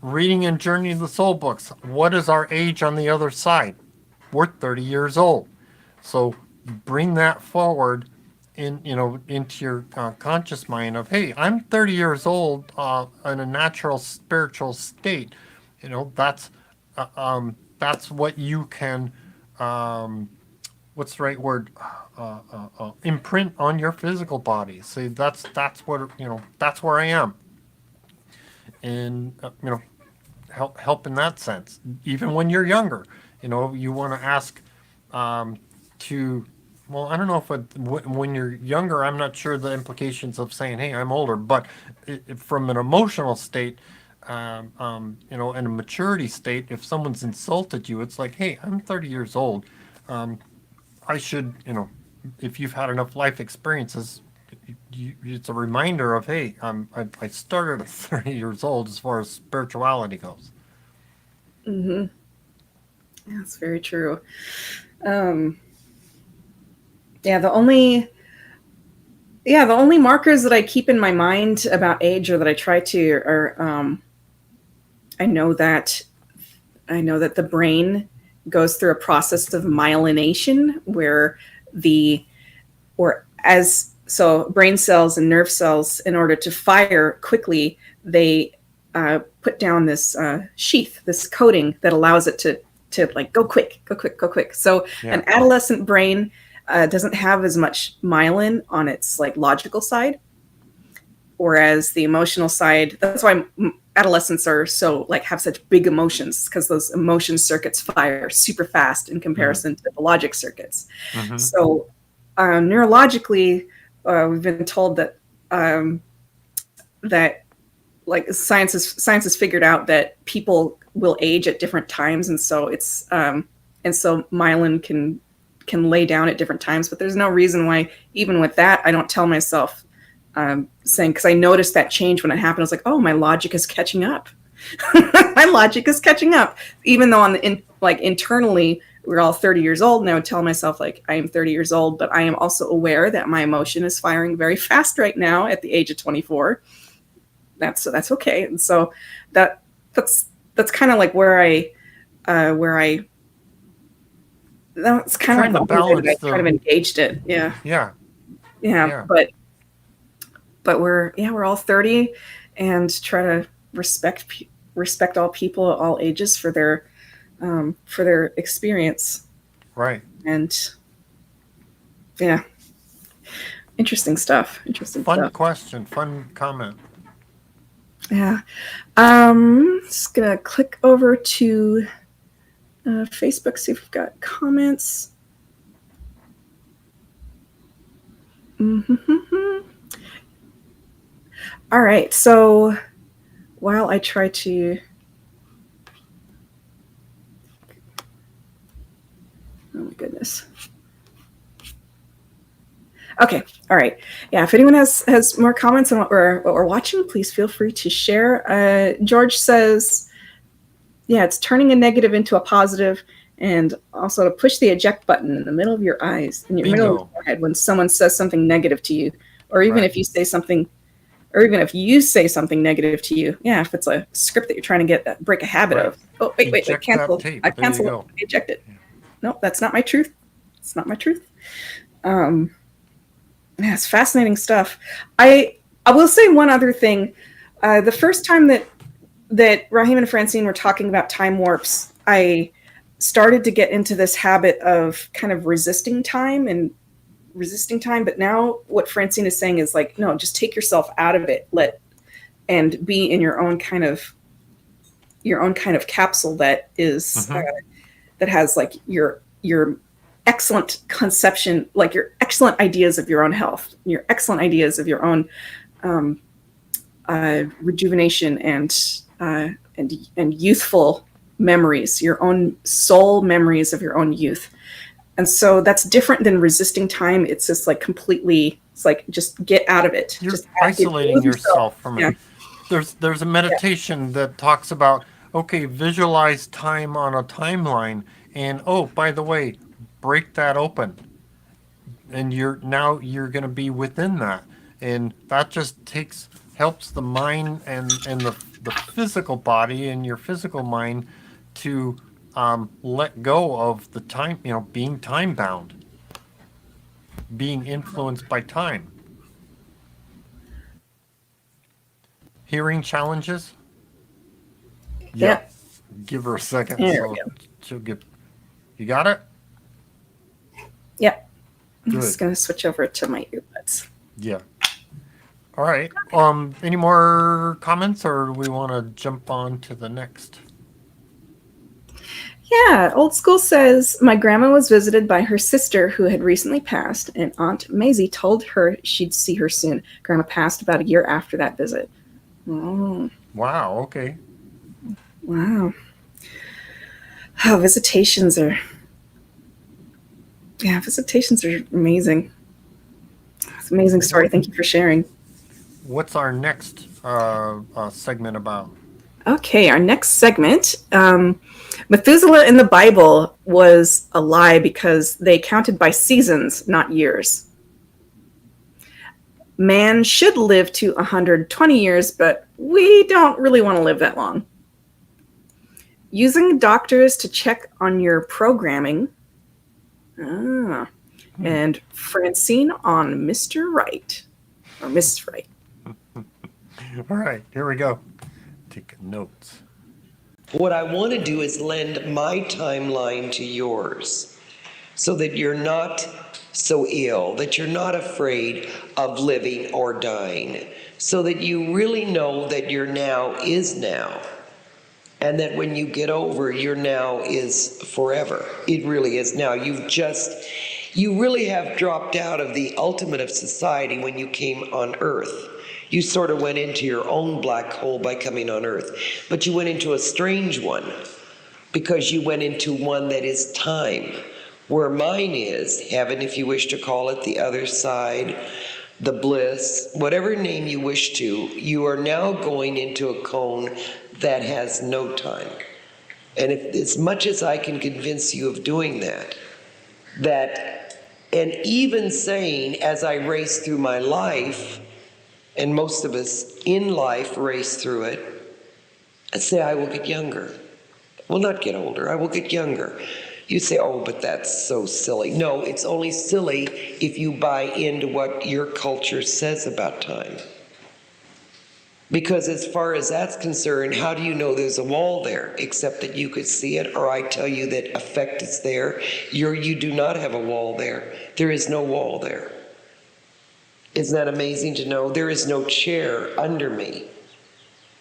Speaker 2: reading and Journey of the Soul books. What is our age on the other side? We're 30 years old. So bring that forward into your conscious mind of, hey, I'm 30 years old in a natural spiritual state. That's what you can, what's the right word? Imprint on your physical body. See, that's what, that's where I am. and help in that sense. Even when you're younger, you want to ask to. Well, I don't know if when you're younger, I'm not sure the implications of saying, "Hey, I'm older," but from an emotional state, in a maturity state, if someone's insulted you, it's like, "Hey, I'm 30 years old. I should, if you've had enough life experiences, it's a reminder of, hey, I started at 30 years old as far as spirituality goes."
Speaker 3: That's very true. Yeah, the only markers that I keep in my mind about age, or that I try to, are I know that the brain goes through a process of myelination, so brain cells and nerve cells, in order to fire quickly, they put down this sheath, this coating that allows it to like go quick. So an adolescent brain doesn't have as much myelin on its like logical side, whereas the emotional side, that's why adolescents are so like have such big emotions, because those emotion circuits fire super fast in comparison to the logic circuits. So neurologically, we've been told that like science has figured out that people will age at different times, and so it's and so myelin can lay down at different times. But there's no reason why, even with that, I don't tell myself, saying, because I noticed that change when it happened. I was like, oh, my logic is catching up. My logic is catching up, even though internally we're all 30 years old, and I would tell myself, like, I am 30 years old, but I am also aware that my emotion is firing very fast right now at the age of 24. That's okay. And so that's kind of like where I that's kind of like the balance. I kind of engaged it. Yeah. But we're all 30, and try to respect all people, all ages, for their experience.
Speaker 2: Right.
Speaker 3: And yeah, interesting stuff.
Speaker 2: Fun question. Fun comment.
Speaker 3: Yeah. Just gonna click over to Facebook, see if we've got comments. All right, so while I try to, oh my goodness. Okay, all right. Yeah, if anyone has more comments on what we're watching, please feel free to share. George says, yeah, it's turning a negative into a positive, and also to push the eject button in the middle of your eyes, in your middle of your forehead, when someone says something negative to you, or even if you say something, or even if you say something negative to you. Yeah, if it's a script that you're trying to break a habit of. Oh, wait, cancel. I cancel it. Eject it. No, that's not my truth. It's not my truth. Yeah, it's fascinating stuff. I will say one other thing. The first time that Raheem and Francine were talking about time warps, I started to get into this habit of kind of resisting time. But now what Francine is saying is like, no, just take yourself out of it, and be in your own kind of capsule that is that has like your excellent conception, like your excellent ideas of your own health, your excellent ideas of your own rejuvenation and youthful memories, your own soul memories of your own youth. And so that's different than resisting time. It's just like completely, it's like, just get out of it.
Speaker 2: You're
Speaker 3: just
Speaker 2: isolating yourself from it. There's a meditation that talks about, okay, visualize time on a timeline, and oh, by the way, break that open, and you're going to be within that, and that just helps the mind and the physical body and your physical mind to let go of the time, being time bound, being influenced by time. Hearing challenges?
Speaker 3: Yeah.
Speaker 2: Give her a second. She'll get. You got it?
Speaker 3: Yeah.
Speaker 2: Good.
Speaker 3: I'm just going to switch over to my earbuds.
Speaker 2: Yeah. All right. Any more comments, or do we want to jump on to the next?
Speaker 3: Yeah, Old School says, my grandma was visited by her sister who had recently passed, and Aunt Maisie told her she'd see her soon. Grandma passed about a year after that visit. Oh,
Speaker 2: Wow. Okay.
Speaker 3: wow. Oh, visitations are amazing. It's an amazing story. Thank you for sharing.
Speaker 2: What's our next segment about?
Speaker 3: Okay, our next segment. Methusaleh in the Bible was a lie because they counted by seasons, not years. Man should live to 120 years, but we don't really want to live that long. Using doctors to check on your programming. And Francine on Mr. Right. Or Miss Right.
Speaker 2: All right, here we go. Take notes.
Speaker 4: What I want to do is lend my timeline to yours so that you're not so ill, that you're not afraid of living or dying, so that you really know that your now is now, and that when you get over, your now is forever. It really is now. You really have dropped out of the ultimate of society when you came on Earth. You sort of went into your own black hole by coming on Earth. But you went into a strange one because you went into one that is time, where mine is heaven, if you wish to call it, the other side, the bliss, whatever name you wish to. You are now going into a cone that has no time. And if, as much as I can convince you of doing that, and even saying, as I race through my life, and most of us in life race through it, I say, I will get younger. Will not get older, I will get younger. You say, oh, but that's so silly. No, it's only silly if you buy into what your culture says about time. Because as far as that's concerned, how do you know there's a wall there? Except that you could see it, or I tell you that effect is there. You do not have a wall there. There is no wall there. Isn't that amazing to know? There is no chair under me.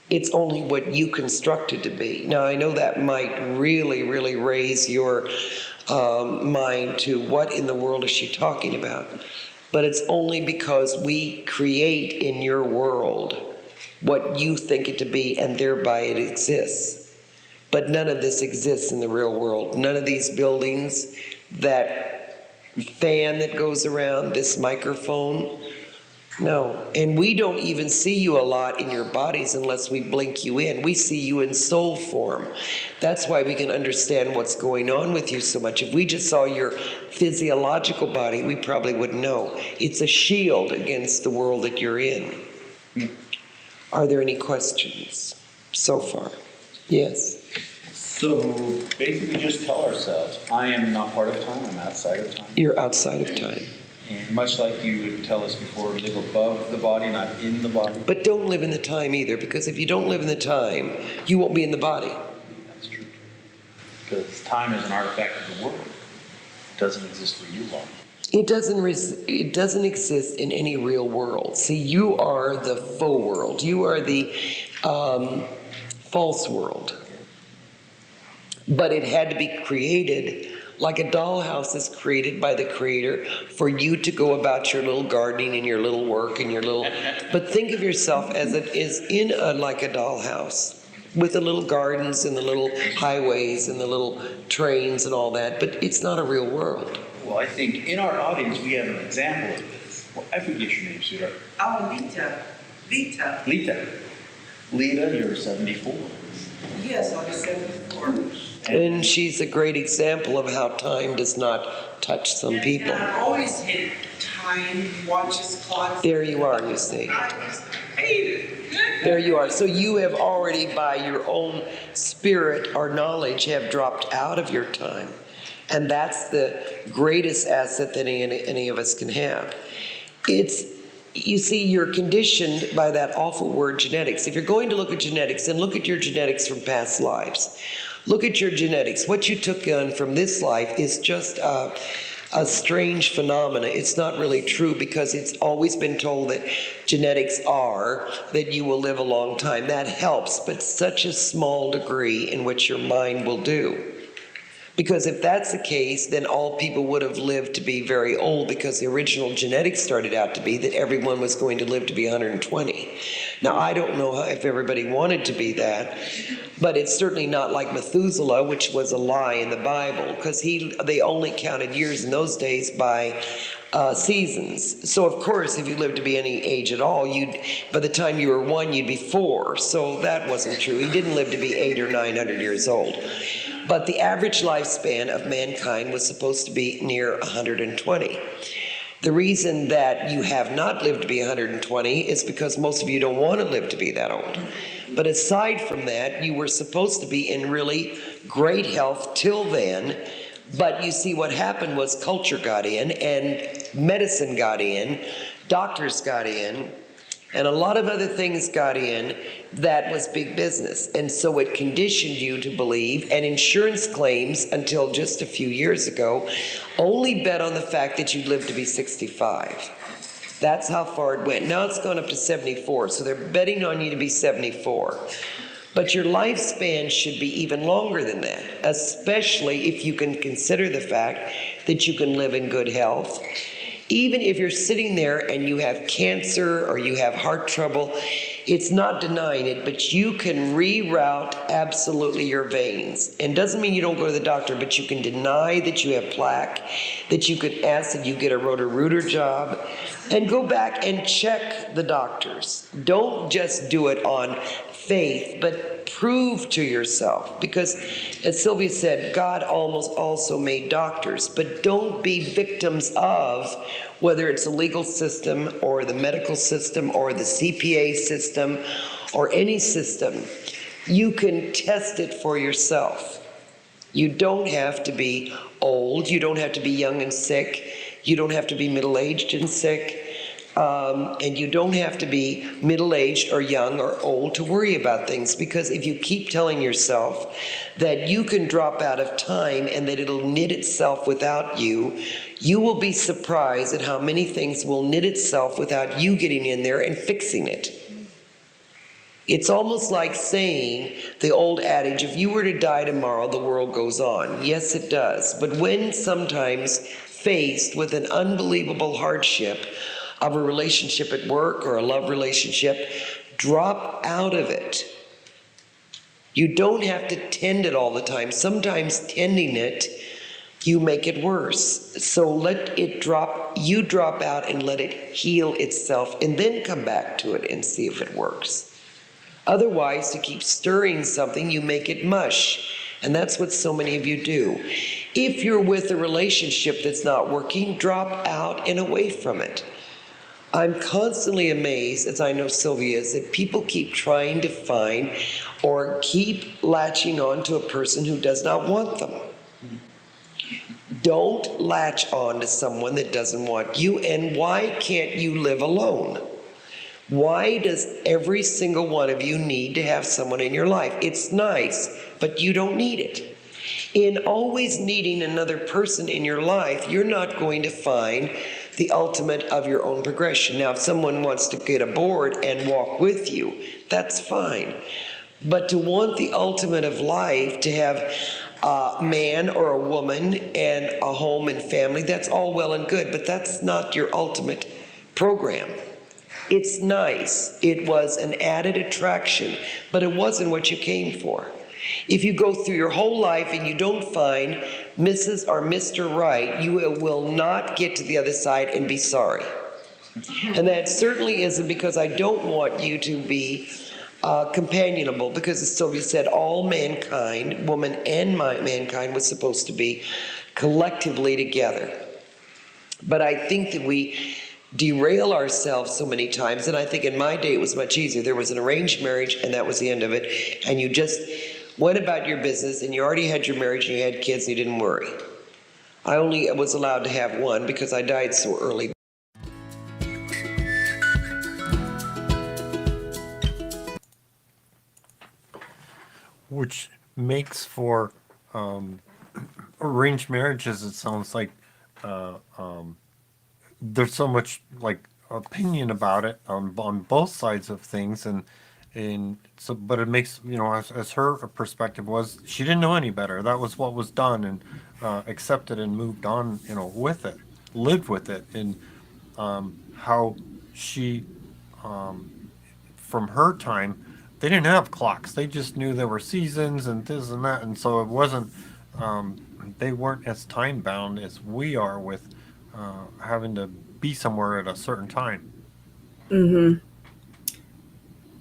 Speaker 4: It's only what you constructed to be. Now, I know that might really, really raise your mind to what in the world is she talking about? But it's only because we create in your world what you think it to be, and thereby it exists. But none of this exists in the real world. None of these buildings, that fan that goes around, this microphone, no. And we don't even see you a lot in your bodies unless we blink you in. We see you in soul form. That's why we can understand what's going on with you so much. If we just saw your physiological body, we probably wouldn't know. It's a shield against the world that you're in. Are there any questions so far? Yes.
Speaker 5: So basically just tell ourselves, I am not part of time, I'm outside of time.
Speaker 4: You're outside of time.
Speaker 5: And much like you would tell us before, live above the body, not in the body.
Speaker 4: But don't live in the time either, because if you don't live in the time, you won't be in the body.
Speaker 5: That's true. Because time is an artifact of the world. It doesn't exist for you long.
Speaker 4: It doesn't exist in any real world. See, you are the faux world. You are the false world. But it had to be created like a dollhouse is created by the creator for you to go about your little gardening and your little work and your little... But think of yourself as it is in like a dollhouse with the little gardens and the little highways and the little trains and all that. But it's not a real world.
Speaker 5: Well, I think in our audience we have an example of this. Well, I forget your name, sweetheart.
Speaker 6: Oh, Lita.
Speaker 5: Lita. Lita, you're 74.
Speaker 6: Yes, I'm 74.
Speaker 4: And she's a great example of how time does not touch some people.
Speaker 6: And I always hate time, watches, clocks.
Speaker 4: There you are, you see.
Speaker 6: I just hate it.
Speaker 4: There you are. So you have already, by your own spirit or knowledge, have dropped out of your time. And that's the greatest asset that any of us can have. You see, you're conditioned by that awful word genetics. If you're going to look at genetics, then look at your genetics from past lives. Look at your genetics. What you took on from this life is just a strange phenomena. It's not really true because it's always been told that genetics are that you will live a long time. That helps, but such a small degree in which your mind will do. Because if that's the case, then all people would have lived to be very old, because the original genetics started out to be that everyone was going to live to be 120. Now, I don't know if everybody wanted to be that, but it's certainly not like Methusaleh, which was a lie in the Bible, because they only counted years in those days by seasons. So of course, if you lived to be any age at all, by the time you were 1, you'd be 4. So that wasn't true. He didn't live to be 800 or 900 years old. But the average lifespan of mankind was supposed to be near 120. The reason that you have not lived to be 120 is because most of you don't want to live to be that old. But aside from that, you were supposed to be in really great health till then. But you see, what happened was culture got in, and medicine got in, doctors got in, and a lot of other things got in. That was big business. And so it conditioned you to believe, and insurance claims until just a few years ago only bet on the fact that you'd live to be 65. That's how far it went. Now it's gone up to 74, so they're betting on you to be 74. But your lifespan should be even longer than that, especially if you can consider the fact that you can live in good health. Even if you're sitting there and you have cancer or you have heart trouble, it's not denying it, but you can reroute absolutely your veins. And doesn't mean you don't go to the doctor, but you can deny that you have plaque, that you could ask that you get a Roto-Rooter job, and go back and check the doctors. Don't just do it on faith, but prove to yourself, because as Sylvia said, God almost also made doctors, but don't be victims of whether it's the legal system or the medical system or the CPA system or any system. You can test it for yourself. You don't have to be old, you don't have to be young and sick, you don't have to be middle-aged and sick. And you don't have to be middle-aged or young or old to worry about things, because if you keep telling yourself that you can drop out of time and that it'll knit itself without you, you will be surprised at how many things will knit itself without you getting in there and fixing it. It's almost like saying the old adage, if you were to die tomorrow, the world goes on. Yes, it does. But when sometimes faced with an unbelievable hardship, of a relationship at work or a love relationship, drop out of it. You don't have to tend it all the time. Sometimes tending it, you make it worse. So let it drop, you drop out and let it heal itself, and then come back to it and see if it works. Otherwise, to keep stirring something, you make it mush. And that's what so many of you do. If you're with a relationship that's not working, drop out and away from it. I'm constantly amazed, as I know Sylvia is, that people keep trying to find or keep latching on to a person who does not want them. Don't latch on to someone that doesn't want you. And why can't you live alone? Why does every single one of you need to have someone in your life? It's nice, but you don't need it. In always needing another person in your life, you're not going to find the ultimate of your own progression. Now, if someone wants to get aboard and walk with you, that's fine. But to want the ultimate of life, to have a man or a woman and a home and family, that's all well and good, but that's not your ultimate program. It's nice. It was an added attraction, but it wasn't what you came for. If you go through your whole life and you don't find Mrs. or Mr. Right, you will not get to the other side and be sorry. And that certainly isn't because I don't want you to be companionable, because as Sylvia said, all mankind, woman and mankind, was supposed to be collectively together. But I think that we derail ourselves so many times, and I think in my day it was much easier. There was an arranged marriage and that was the end of it, and you just went about your business and you already had your marriage and you had kids and you didn't worry. I only was allowed to have one because I died so early.
Speaker 2: Which makes for arranged marriages, it sounds like, there's so much like opinion about it on both sides of things, and so but it makes as her perspective was she didn't know any better. That was what was done, and accepted and moved on with it, lived with it, and how she from her time, they didn't have clocks. They just knew there were seasons and this and that, and so it wasn't. They weren't as time bound as we are with having to be somewhere at a certain time.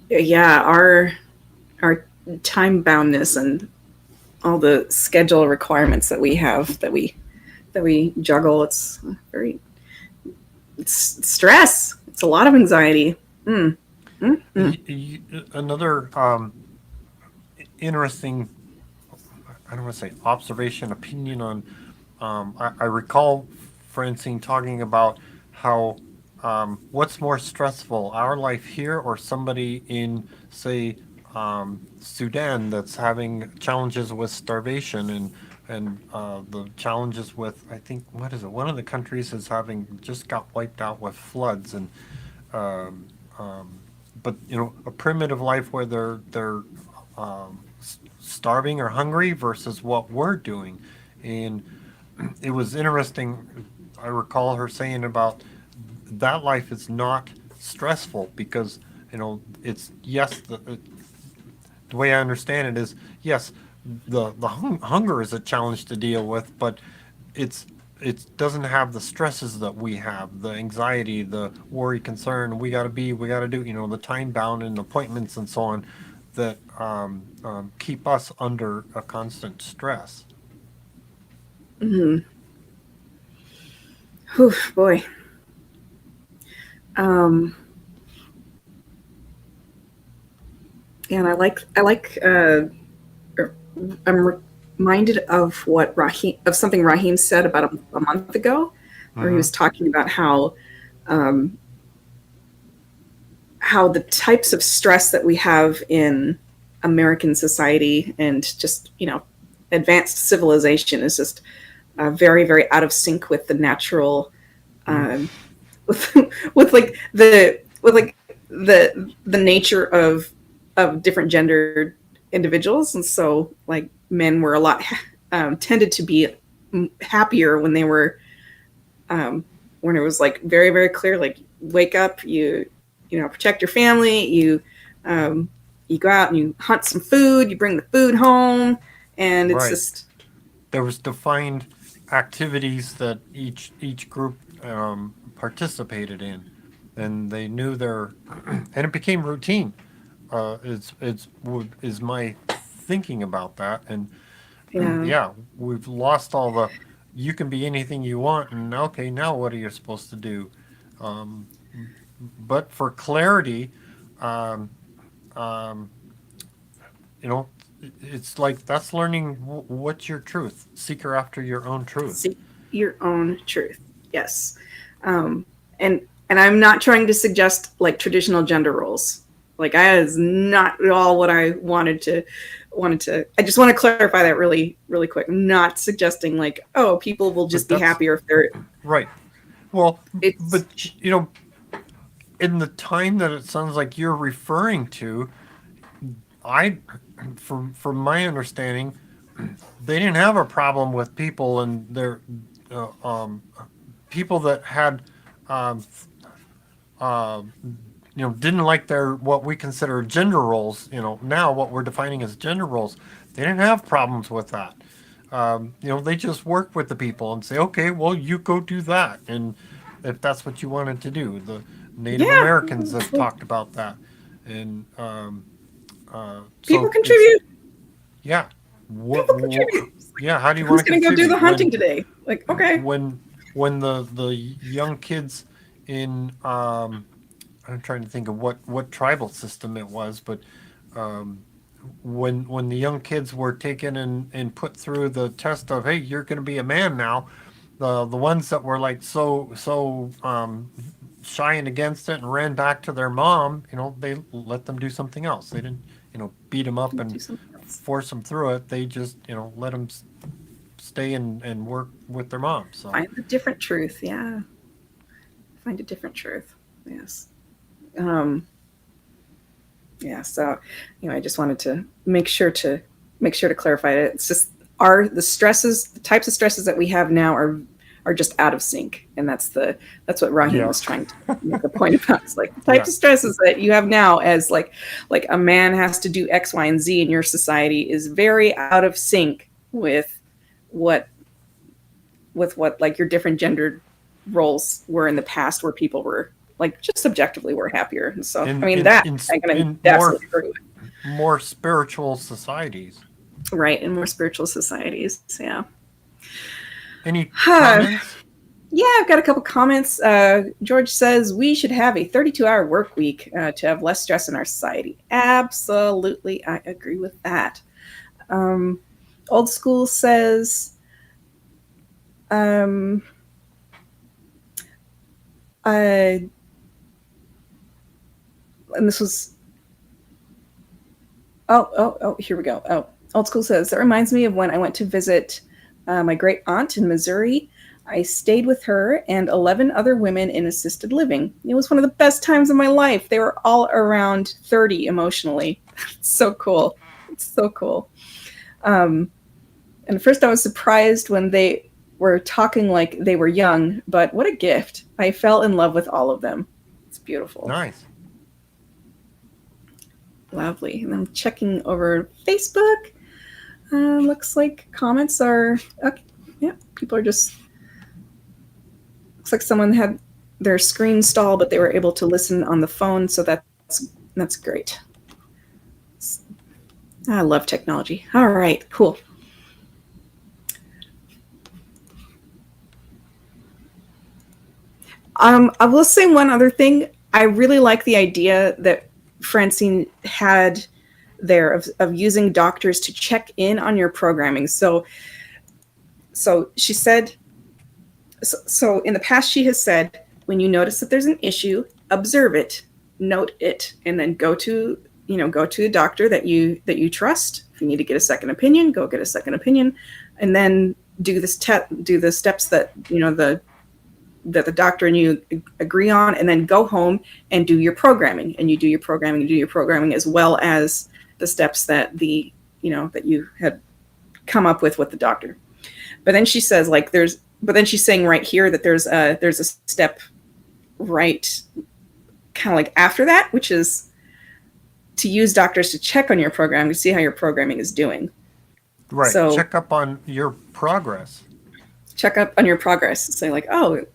Speaker 3: Yeah, our time boundness and all the schedule requirements that we have that we juggle. It's stress. It's a lot of anxiety.
Speaker 2: Another interesting, I don't want to say observation, opinion on. I recall Francine talking about how what's more stressful, our life here or somebody in, say, Sudan that's having challenges with starvation and the challenges with, I think, what is it? One of the countries is having just got wiped out with floods, and um, um, but a primitive life where they're starving or hungry versus what we're doing, and it was interesting. I recall her saying about that life is not stressful because it's yes the way I understand it is yes the hunger is a challenge to deal with, but it's it doesn't have the stresses that we have, the anxiety, the worry, concern. We got to do, the time bound and appointments and so on that keep us under a constant stress.
Speaker 3: Whew, boy. And I'm reminded of something Raheem said about a month ago, where he
Speaker 2: Mm-hmm.
Speaker 3: was talking about um, how the types of stress that we have in American society and just advanced civilization is just very very out of sync with the natural um, with with the nature of different gendered individuals, and so like men were a lot tended to be happier when it was like very very clear, like wake up, protect your family, um, you go out and you hunt some food, you bring the food home, and it's
Speaker 2: Right.
Speaker 3: just
Speaker 2: There was defined activities that each group participated in, and they knew their, and it became routine. Is my thinking about that, and
Speaker 3: yeah.
Speaker 2: yeah, we've lost all the. You can be anything you want, and okay, now what are you supposed to do? Um, but for clarity, um, um, you know, it's like that's learning what's your truth. Seek her after your own truth.
Speaker 3: Seek your own truth. Yes. um, and I'm not trying to suggest like traditional gender roles. Like that is not at all what I wanted to. I just want to clarify that really really quick. I'm not suggesting like, oh, people will
Speaker 2: But
Speaker 3: just be
Speaker 2: that's
Speaker 3: happier if they're.
Speaker 2: right. Well,
Speaker 3: It's
Speaker 2: but in the time that it sounds like you're referring to, I, from my understanding, they didn't have a problem with people and their uh, um, people that had um, uh, didn't like their what we consider gender roles. Now what we're defining as gender roles, they didn't have problems with that. They just work with the people and say, okay, well, you go do that, and if that's what you wanted to do, the Native
Speaker 3: yeah.
Speaker 2: Americans have talked about that, and
Speaker 3: People
Speaker 2: so it's
Speaker 3: contribute.
Speaker 2: yeah,
Speaker 3: People contribute.
Speaker 2: yeah. How do you want
Speaker 3: Who's
Speaker 2: to
Speaker 3: gonna go do the
Speaker 2: contribute
Speaker 3: hunting today? Like, okay.
Speaker 2: when when the young kids in I'm trying to think of what tribal system it was, but um, when the young kids were taken and put through the test of, hey, you're going to be a man now, the ones that were like so shy and against it and ran back to their mom, they let them do something else. They didn't beat them up
Speaker 3: Do
Speaker 2: and
Speaker 3: something else.
Speaker 2: force them through it. They just let them stay and work with their mom. So
Speaker 3: Find a different truth. Yeah. Find a different truth. Yes. Yeah. So, I just wanted to make sure to clarify it. It's just the types of stresses that we have now are just out of sync, and that's what Raheem was trying to make a point about. It's like the types of stresses that you have now, as like a man has to do X, Y, and Z in your society, is very out of sync with what like your different gendered roles were in the past, where people were like just subjectively were happier. And so I can absolutely agree with.
Speaker 2: More spiritual societies.
Speaker 3: Right, in more spiritual societies. Yeah.
Speaker 2: Any comments?
Speaker 3: Yeah, I've got a couple comments. George says we should have a 32-hour work week to have less stress in our society. Absolutely, I agree with that. Old School says, and this was, here we go. Oh, Old School says, that reminds me of when I went to visit my great aunt in Missouri. I stayed with her and 11 other women in assisted living. It was one of the best times of my life. They were all around 30 emotionally. It's so cool. It's so cool. And at first I was surprised when they were talking like they were young, but what a gift. I fell in love with all of them. It's beautiful.
Speaker 2: Nice.
Speaker 3: Lovely. And I'm checking over Facebook. Looks like comments are, okay. Yeah, people are just, looks like someone had their screen stall, but they were able to listen on the phone. So that's great. I love technology. All right, cool. I will say one other thing. I really like the idea that Francine had there of using doctors to check in on your programming. So she said, so in the past she has said, when you notice that there's an issue, observe it, note it, and then go to a doctor that you trust. If you need to get a second opinion, go get a second opinion, and then do the steps that that the doctor and you agree on, and then go home and do your programming. And you do your programming as well as the steps that that you had come up with the doctor. But then she says she's saying right here that there's a step right kind of like after that, which is to use doctors to check on your program to see how your programming is doing.
Speaker 2: Right.
Speaker 3: So
Speaker 2: check up on your progress.
Speaker 3: Check up on your progress. Say like, oh,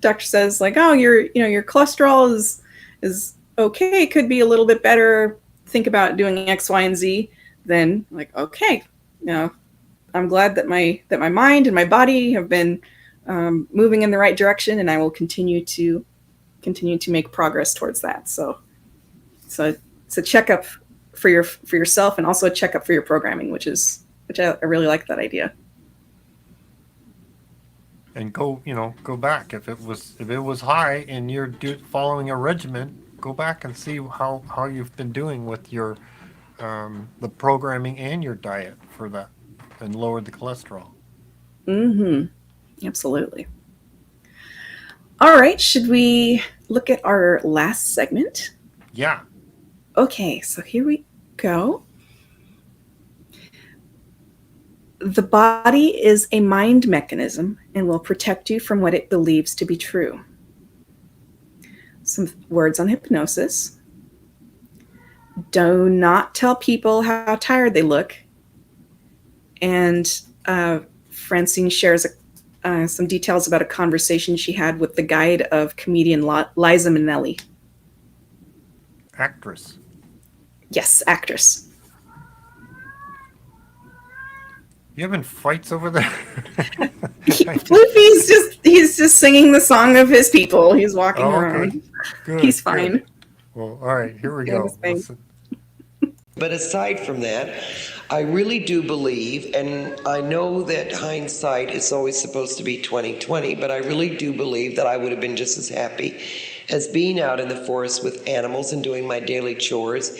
Speaker 3: doctor says like, oh, your cholesterol is okay. It could be a little bit better. Think about doing X, Y, and Z. Then like, okay, I'm glad that my mind and my body have been moving in the right direction, and I will continue to make progress towards that. So it's a checkup for yourself, and also a checkup for your programming, which I really like that idea.
Speaker 2: And go back if it was high and you're following a regimen. Go back and see how you've been doing with your the programming and your diet for that, and lower the cholesterol.
Speaker 3: Absolutely. All right, should we look at our last segment?
Speaker 2: Yeah.
Speaker 3: Okay, so here we go. The body is a mind mechanism and will protect you from what it believes to be true. Some words on hypnosis. Do not tell people how tired they look. And Francine shares some details about a conversation she had with the guide of comedian Liza Minnelli.
Speaker 2: Actress.
Speaker 3: Yes, actress.
Speaker 2: You having fights over there?
Speaker 3: He's just singing the song of his people. He's walking around.
Speaker 2: Good,
Speaker 3: He's fine.
Speaker 2: Good. Well, all right, here we go. Listen.
Speaker 4: But aside from that, I really do believe, and I know that hindsight is always supposed to be 20/20, but I really do believe that I would have been just as happy as being out in the forest with animals and doing my daily chores,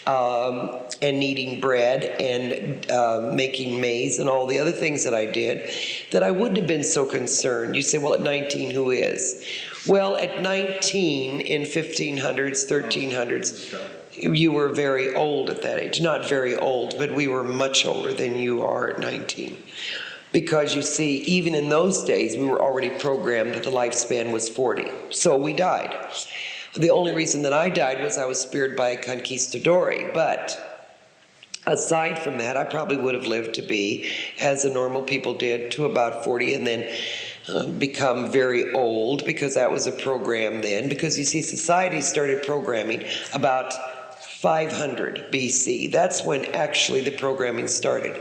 Speaker 4: and kneading bread and making maize and all the other things that I did, that I wouldn't have been so concerned. You say, well, at 19, who is? Well, at 19 in 1500s, 1300s, you were very old at that age. Not very old, but we were much older than you are at 19. Because you see, even in those days, we were already programmed that the lifespan was 40. So we died. The only reason that I died was I was speared by a conquistador. But aside from that, I probably would have lived to be, as the normal people did, to about 40, and then become very old, because that was a program then. Because you see, society started programming about 500 BC. That's when actually the programming started.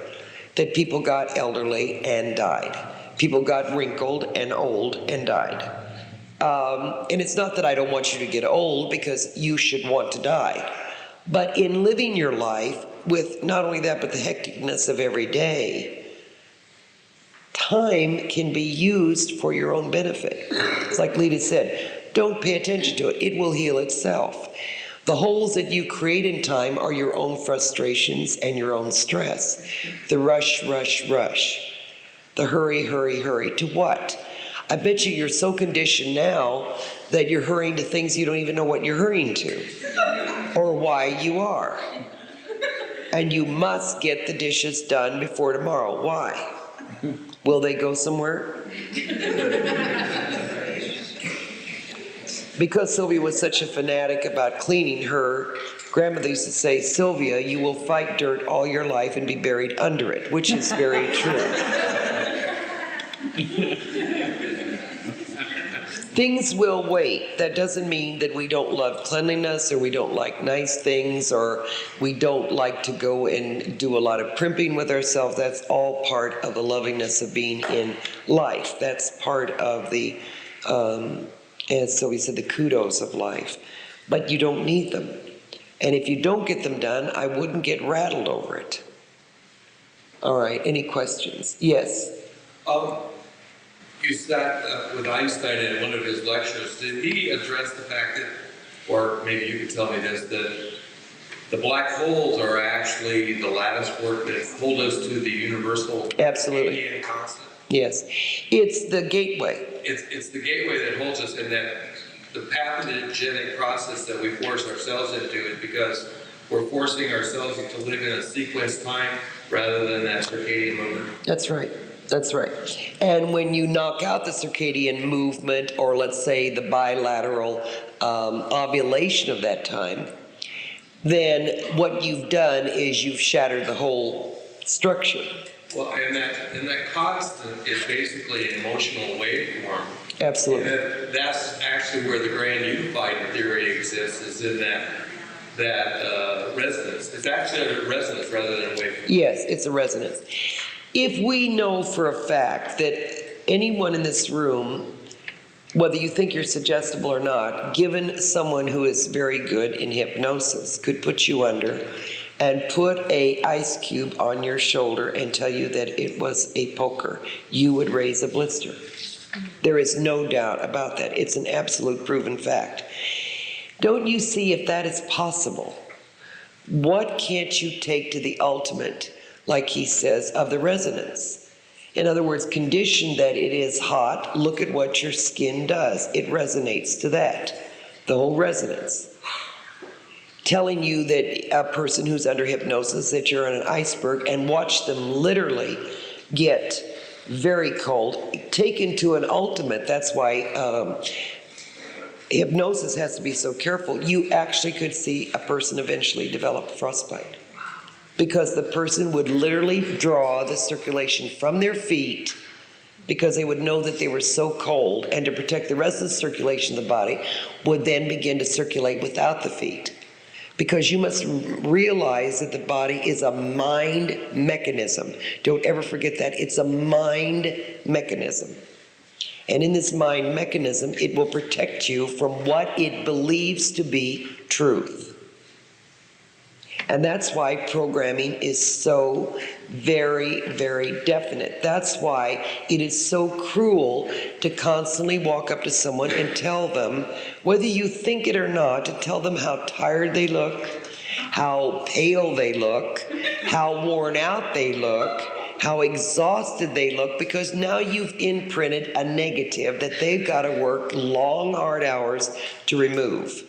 Speaker 4: That people got elderly and died. People got wrinkled and old and died. And it's not that I don't want you to get old, because you should want to die. But in living your life with not only that, but the hecticness of every day, time can be used for your own benefit. It's like Lita said, don't pay attention to it. It will heal itself. The holes that you create in time are your own frustrations and your own stress. The rush, rush, rush. The hurry, hurry, hurry. To what? I bet you're so conditioned now that you're hurrying to things you don't even know what you're hurrying to or why you are. And you must get the dishes done before tomorrow. Why? Will they go somewhere? Because Sylvia was such a fanatic about cleaning, her grandmother used to say, Sylvia, you will fight dirt all your life and be buried under it, which is very true. Things will wait. That doesn't mean that we don't love cleanliness, or we don't like nice things, or we don't like to go and do a lot of primping with ourselves. That's all part of the lovingness of being in life. That's part of the and so he said the kudos of life. But you don't need them. And if you don't get them done, I wouldn't get rattled over it. All right, any questions? Yes?
Speaker 7: You sat with Einstein in one of his lectures. Did he address the fact that, or maybe you could tell me this, that the black holes are actually the lattice work that hold us to the universal
Speaker 4: Absolutely.
Speaker 7: constant?
Speaker 4: Yes. It's the gateway.
Speaker 7: It's the gateway that holds us, in that the pathogenic process that we force ourselves into is because we're forcing ourselves to live in a sequenced time rather than that circadian movement.
Speaker 4: That's right. That's right. And when you knock out the circadian movement, or let's say the bilateral ovulation of that time, then what you've done is you've shattered the whole structure.
Speaker 7: Well, and that constant is basically an emotional waveform.
Speaker 4: Absolutely.
Speaker 7: And that's actually where the grand unified theory exists, is in that resonance. It's actually a resonance rather than a waveform.
Speaker 4: Yes, it's a resonance. If we know for a fact that anyone in this room, whether you think you're suggestible or not, given someone who is very good in hypnosis, could put you under and put a ice cube on your shoulder and tell you that it was a poker, you would raise a blister. There is no doubt about that. It's an absolute proven fact. Don't you see, if that is possible, what can't you take to the ultimate, like he says, of the resonance? In other words, condition that it is hot, look at what your skin does. It resonates to that, the whole resonance. Telling you that a person who's under hypnosis, that you're on an iceberg, and watch them literally get very cold, taken to an ultimate. That's why hypnosis has to be so careful. You actually could see a person eventually develop frostbite, because the person would literally draw the circulation from their feet, because they would know that they were so cold, and to protect the rest of the circulation of the body, would then begin to circulate without the feet. Because you must realize that the body is a mind mechanism. Don't ever forget that. It's a mind mechanism. And in this mind mechanism, it will protect you from what it believes to be truth. And that's why programming is so very, very definite. That's why it is so cruel to constantly walk up to someone and tell them, whether you think it or not, to tell them how tired they look, how pale they look, how worn out they look, how exhausted they look, because now you've imprinted a negative that they've got to work long, hard hours to remove.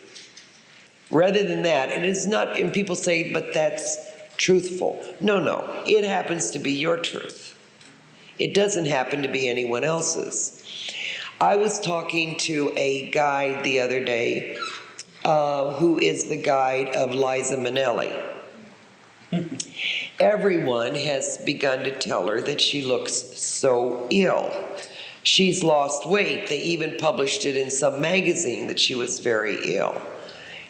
Speaker 4: Rather than that, and it's not, and people say, but that's truthful. No, it happens to be your truth. It doesn't happen to be anyone else's. I was talking to a guide the other day who is the guide of Liza Minnelli. Everyone has begun to tell her that she looks so ill. She's lost weight. They even published it in some magazine that she was very ill.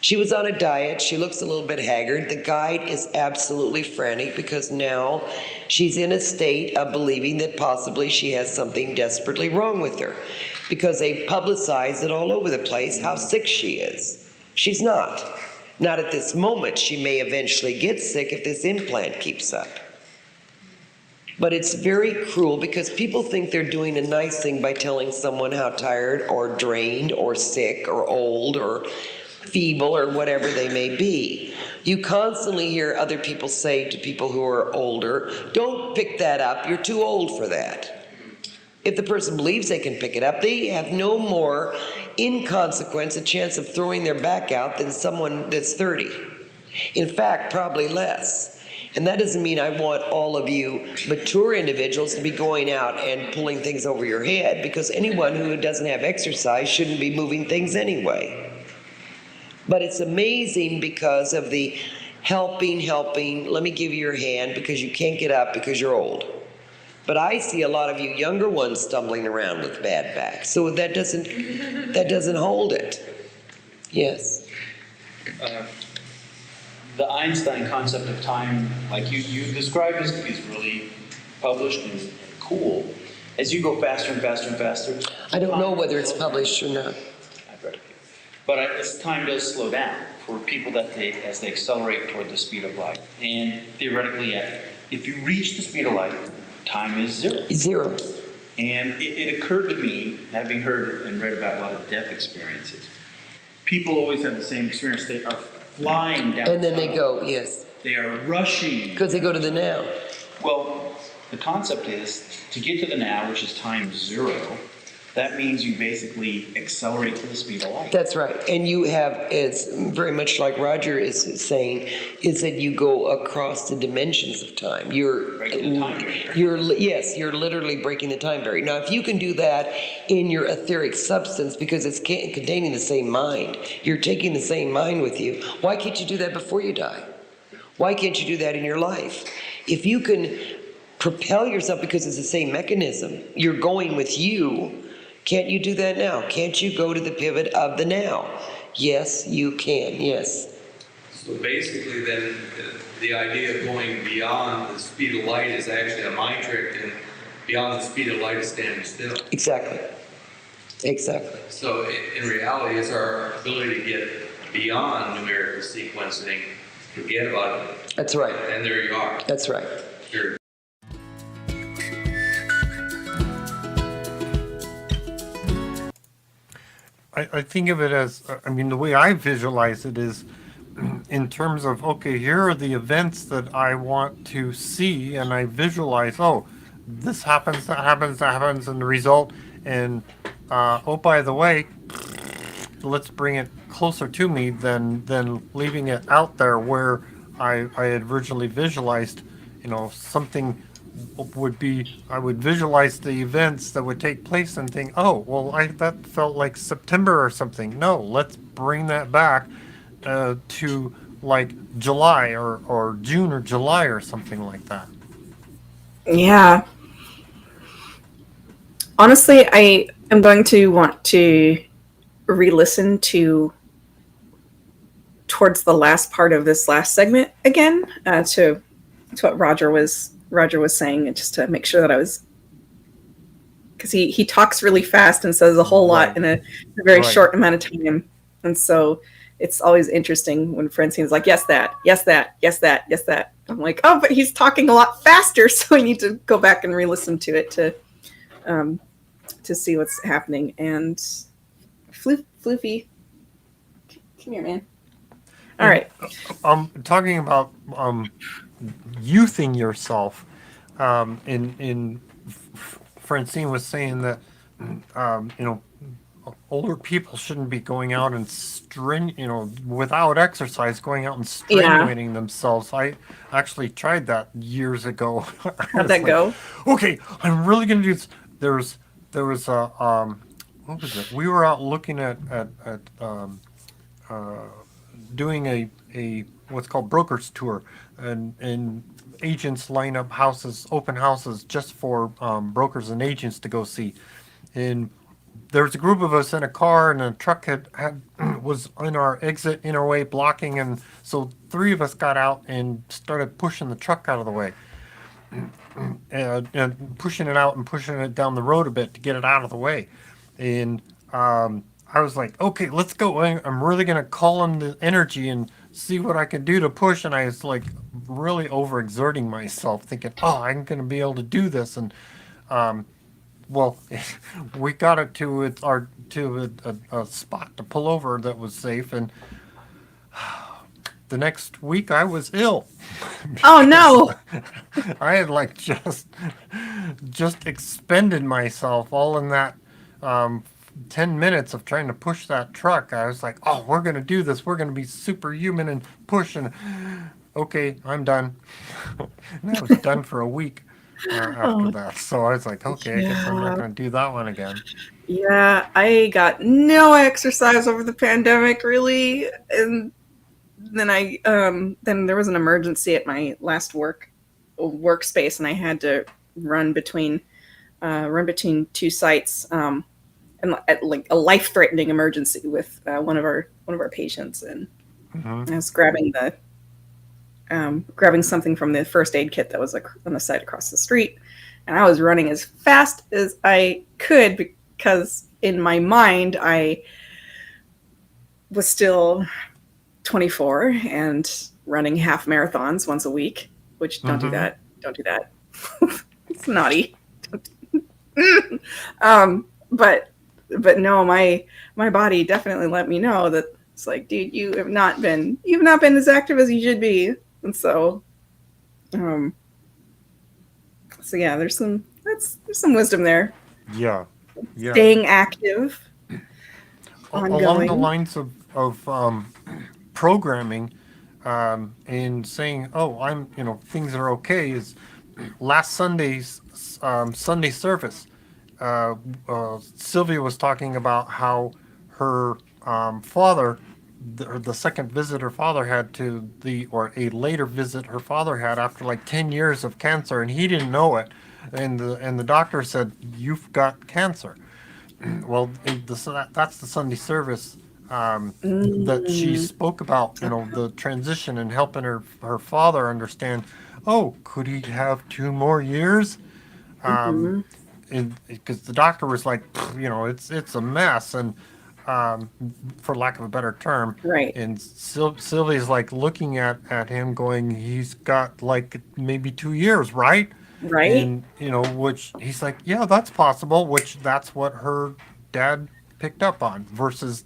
Speaker 4: She was on a diet. She looks a little bit haggard. The guide is absolutely frantic because now she's in a state of believing that possibly she has something desperately wrong with her, because they publicize it all over the place how sick she is. She's not. Not at this moment. She may eventually get sick if this implant keeps up. But it's very cruel because people think they're doing a nice thing by telling someone how tired or drained or sick or old or feeble or whatever they may be. You constantly hear other people say to people who are older, don't pick that up, you're too old for that. If the person believes they can pick it up, they have no more, in consequence, a chance of throwing their back out than someone that's 30. In fact, probably less. And that doesn't mean I want all of you mature individuals to be going out and pulling things over your head, because anyone who doesn't have exercise shouldn't be moving things anyway. But it's amazing because of the helping, let me give you your hand because you can't get up because you're old. But I see a lot of you younger ones stumbling around with bad backs. So that doesn't hold it. Yes.
Speaker 5: The Einstein concept of time, like you described, is really published and cool. As you go faster and faster and faster.
Speaker 4: I don't know whether it's published or not.
Speaker 5: I've read it. But as time does slow down for people as they accelerate toward the speed of light. And theoretically, if you reach the speed of light, time is zero.
Speaker 4: Zero.
Speaker 5: And it occurred to me, having heard and read about a lot of death experiences, people always have the same experience. They are flying down.
Speaker 4: And then they go, yes.
Speaker 5: They are rushing.
Speaker 4: Because they go to the now.
Speaker 5: Well, the concept is to get to the now, which is time zero. That means you basically accelerate to the speed of light.
Speaker 4: That's right. And you have, it's very much like Roger is saying, is that you go across the dimensions of time. You're
Speaker 5: breaking the time barrier.
Speaker 4: Yes, you're literally breaking the time barrier. Now, if you can do that in your etheric substance, because it's containing the same mind, you're taking the same mind with you, why can't you do that before you die? Why can't you do that in your life? If you can propel yourself, because it's the same mechanism, you're going with you. Can't you do that now? Can't you go to the pivot of the now? Yes, you can, yes.
Speaker 7: So basically then, the idea of going beyond the speed of light is actually a mind trick, and beyond the speed of light is standing still.
Speaker 4: Exactly.
Speaker 7: So in reality, it's our ability to get beyond numerical sequencing, forget about it.
Speaker 4: That's right.
Speaker 7: And there you are.
Speaker 4: That's right.
Speaker 7: Sure.
Speaker 2: I think of it as, the way I visualize it is in terms of, okay, here are the events that I want to see, and I visualize, oh, this happens, that happens, and the result, and, oh, by the way, let's bring it closer to me than leaving it out there where I had originally visualized, something would be, I would visualize the events that would take place and think, oh, well, that felt like September or something. No, let's bring that back to like July or June or July or something like that.
Speaker 3: Yeah. Honestly, I am going to want to re-listen towards the last part of this last segment again, to what Roger was saying, and just to make sure that I was, because he talks really fast and says a whole lot in a very short amount of time, and so it's always interesting when Francine's like, yes, that, yes, that, yes, that, yes, that. I'm like, oh, but he's talking a lot faster, so I need to go back and re-listen to it to see what's happening. And Floofy, come here, man. All right.
Speaker 2: Talking about youthing yourself. In Francine was saying that older people shouldn't be going out and without exercise, going out and strenuating themselves. I actually tried that years ago.
Speaker 3: How'd that go?
Speaker 2: Okay, I'm really gonna do this. There was a what was it? We were out looking at doing a what's called brokers tour, and agents line up open houses just for brokers and agents to go see. And there was a group of us in a car, and a truck had was in our exit in our way, blocking, and so three of us got out and started pushing the truck out of the way, and pushing it out and pushing it down the road a bit to get it out of the way. And I was like, okay, let's go. I'm really gonna call in the energy and see what I can do to push. And I was like really overexerting myself, thinking, oh, I'm gonna be able to do this. And well, we got it to a spot to pull over that was safe, and the next week I was ill.
Speaker 3: Oh no!
Speaker 2: I had like just expended myself all in that 10 minutes of trying to push that truck. I was like, oh, we're gonna do this. We're gonna be superhuman and push. And okay, I'm done. And I was done for a week. After that, so I was like, okay, I guess I'm not going to do that one again.
Speaker 3: Yeah, I got no exercise over the pandemic, really, and then then there was an emergency at my last workspace, and I had to run between two sites, and at like a life-threatening emergency with one of our patients, and I was grabbing something from the first aid kit that was on the site across the street. And I was running as fast as I could because in my mind, I was still 24 and running half marathons once a week, which don't do that. Don't do that. It's naughty. But no, my body definitely let me know that it's like, dude, you've not been as active as you should be. And so yeah, there's some wisdom there.
Speaker 2: Yeah.
Speaker 3: Staying active, ongoing.
Speaker 2: Along the lines of programming, and saying, oh, I'm things are okay. Is last Sunday's Sunday service. Sylvia was talking about how her father. The second visit her father had a later visit her father had after like 10 years of cancer, and he didn't know it, and the doctor said, you've got cancer. Well, that's the Sunday service that she spoke about, the transition and helping her father understand, oh, could he have 2 more years? Because the doctor was like, it's a mess, and for lack of a better term.
Speaker 3: Right.
Speaker 2: And Sylvia's like looking at him going, he's got like maybe 2 years, right?
Speaker 3: Right.
Speaker 2: And, which he's like, yeah, that's possible, which that's what her dad picked up on versus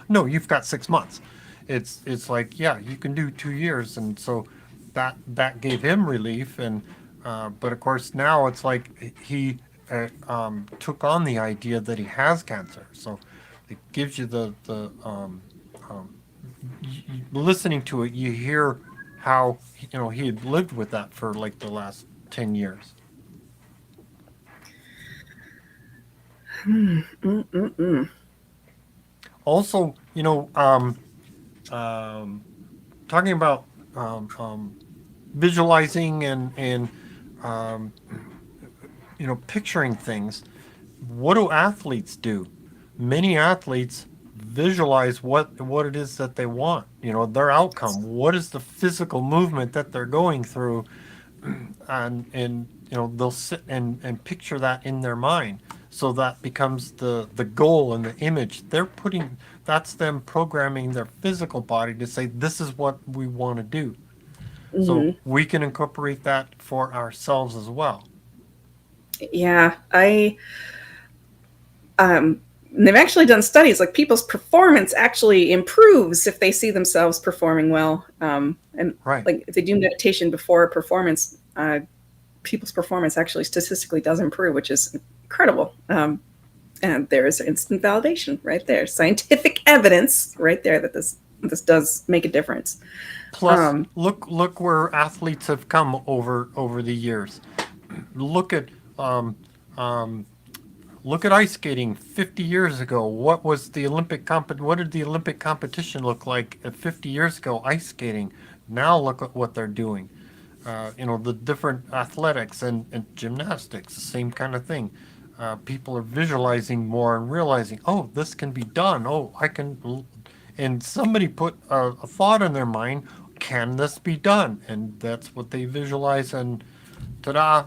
Speaker 2: no, you've got 6 months. It's like, yeah, you can do 2 years. And so that gave him relief. And, but of course now it's like he took on the idea that he has cancer. So it gives you listening to it, you hear how he had lived with that for like the last 10 years. Also, talking about visualizing and picturing things. What do athletes do? Many athletes visualize what it is that they want, their outcome. What is the physical movement that they're going through, and they'll sit and picture that in their mind. So that becomes the goal and the image. That's them programming their physical body to say, this is what we want to do. So we can incorporate that for ourselves as well.
Speaker 3: Yeah, they've actually done studies like people's performance actually improves if they see themselves performing well. And
Speaker 2: Right.
Speaker 3: like if they do meditation before a performance, people's performance actually statistically does improve, which is incredible. And there is instant validation right there, scientific evidence right there that this does make a difference.
Speaker 2: Plus, look where athletes have come over the years. Look at ice skating 50 years ago. What did the Olympic competition look like 50 years ago? Ice skating. Now look at what they're doing. The different athletics and gymnastics, the same kind of thing. People are visualizing more and realizing, oh, this can be done. Oh, I can. And somebody put a thought in their mind, can this be done? And that's what they visualize, and ta-da,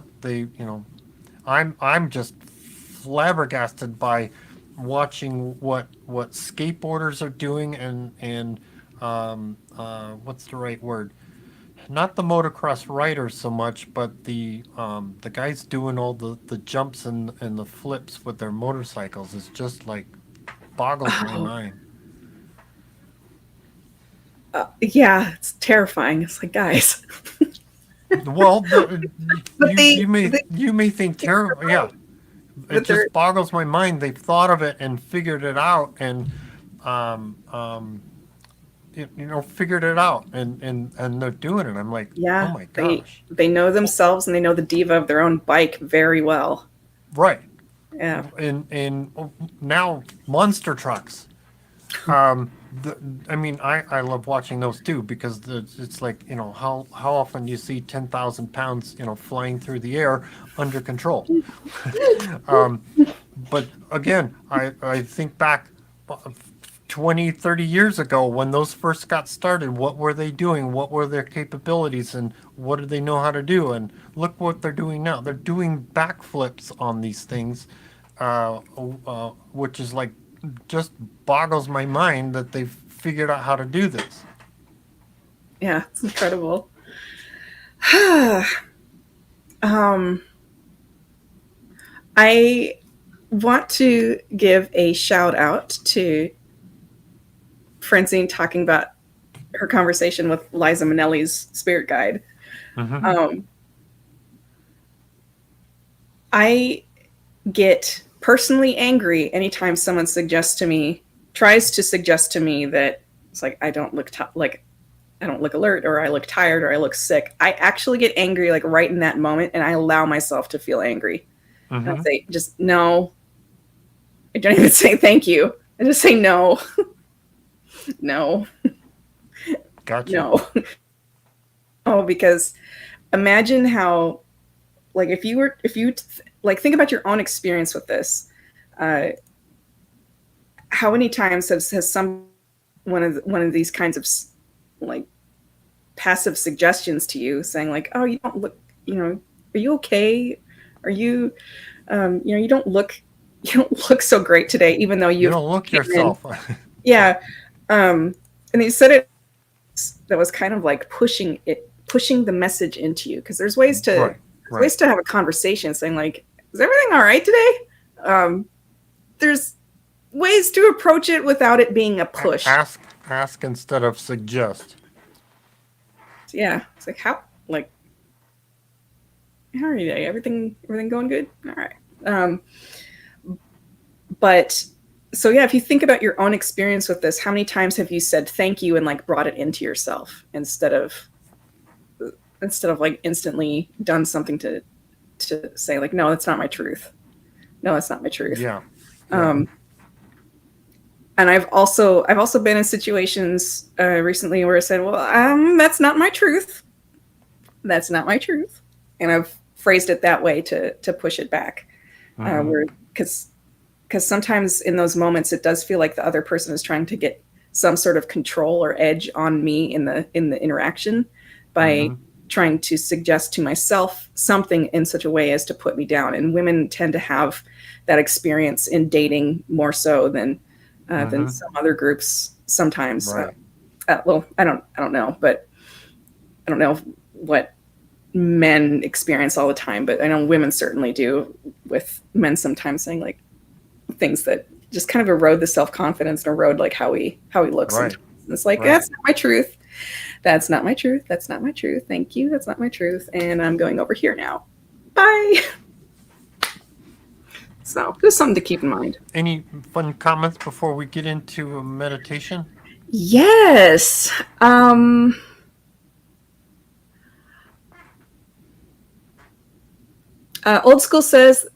Speaker 2: I'm just flabbergasted by watching what skateboarders are doing and what's the right word? Not the motocross riders so much, but the guys doing all the jumps and the flips with their motorcycles is just like boggles my mind.
Speaker 3: Yeah, it's terrifying. It's like, guys.
Speaker 2: Well,
Speaker 3: But
Speaker 2: you may think terrible. Yeah, it just boggles my mind. They've thought of it and figured it out, and figured it out, and they're doing it. I'm like,
Speaker 3: yeah,
Speaker 2: oh my gosh.
Speaker 3: They know themselves and they know the diva of their own bike very well.
Speaker 2: Right.
Speaker 3: Yeah.
Speaker 2: And now monster trucks. I love watching those too, because it's like, how often do you see 10,000 pounds, flying through the air under control? But again, I think back 20, 30 years ago when those first got started, what were they doing? What were their capabilities, and what did they know how to do? And look what they're doing now. They're doing backflips on these things, which is like, just boggles my mind that they've figured out how to do this.
Speaker 3: Yeah, it's incredible. I want to give a shout out to Francine talking about her conversation with Liza Minnelli's spirit guide.
Speaker 2: Mm-hmm.
Speaker 3: I get personally angry anytime someone tries to suggest to me that it's like I don't look alert, or I look tired, or I look sick. I actually get angry like right in that moment, and I allow myself to feel angry.
Speaker 2: Mm-hmm.
Speaker 3: I say, just no. I don't even say thank you. I just say no. No.
Speaker 2: Gotcha.
Speaker 3: No. Oh, because imagine how, like, if you think about your own experience with this. How many times has one of these kinds of like passive suggestions to you saying like, oh, you don't look, are you okay? Are you, you don't look so great today, even though you
Speaker 2: don't look yourself.
Speaker 3: Yeah. And he said it that was kind of like pushing the message into you, because there's ways to ways to have a conversation saying like, is everything all right today? There's ways to approach it without it being a push.
Speaker 2: Ask instead of suggest.
Speaker 3: Yeah, it's like how are you today? Everything going good? All right. But so yeah, if you think about your own experience with this, how many times have you said thank you and like brought it into yourself instead of like instantly done something to say like, no, that's not my truth. No, that's not my truth.
Speaker 2: Yeah.
Speaker 3: And I've also been in situations recently where I said, well, that's not my truth. That's not my truth. And I've phrased it that way to push it back. Because sometimes in those moments, it does feel like the other person is trying to get some sort of control or edge on me in the interaction by trying to suggest to myself something in such a way as to put me down. And women tend to have that experience in dating more so than some other groups sometimes.
Speaker 2: Right.
Speaker 3: Well, I don't know, but I don't know what men experience all the time, but I know women certainly do, with men sometimes saying like things that just kind of erode the self-confidence and erode like how he looks.
Speaker 2: Right.
Speaker 3: And it's like, that's not my truth. That's not my truth. That's not my truth. Thank you. That's not my truth. And I'm going over here now. Bye. So just something to keep in mind.
Speaker 2: Any fun comments before we get into a meditation?
Speaker 3: Yes. Old School says,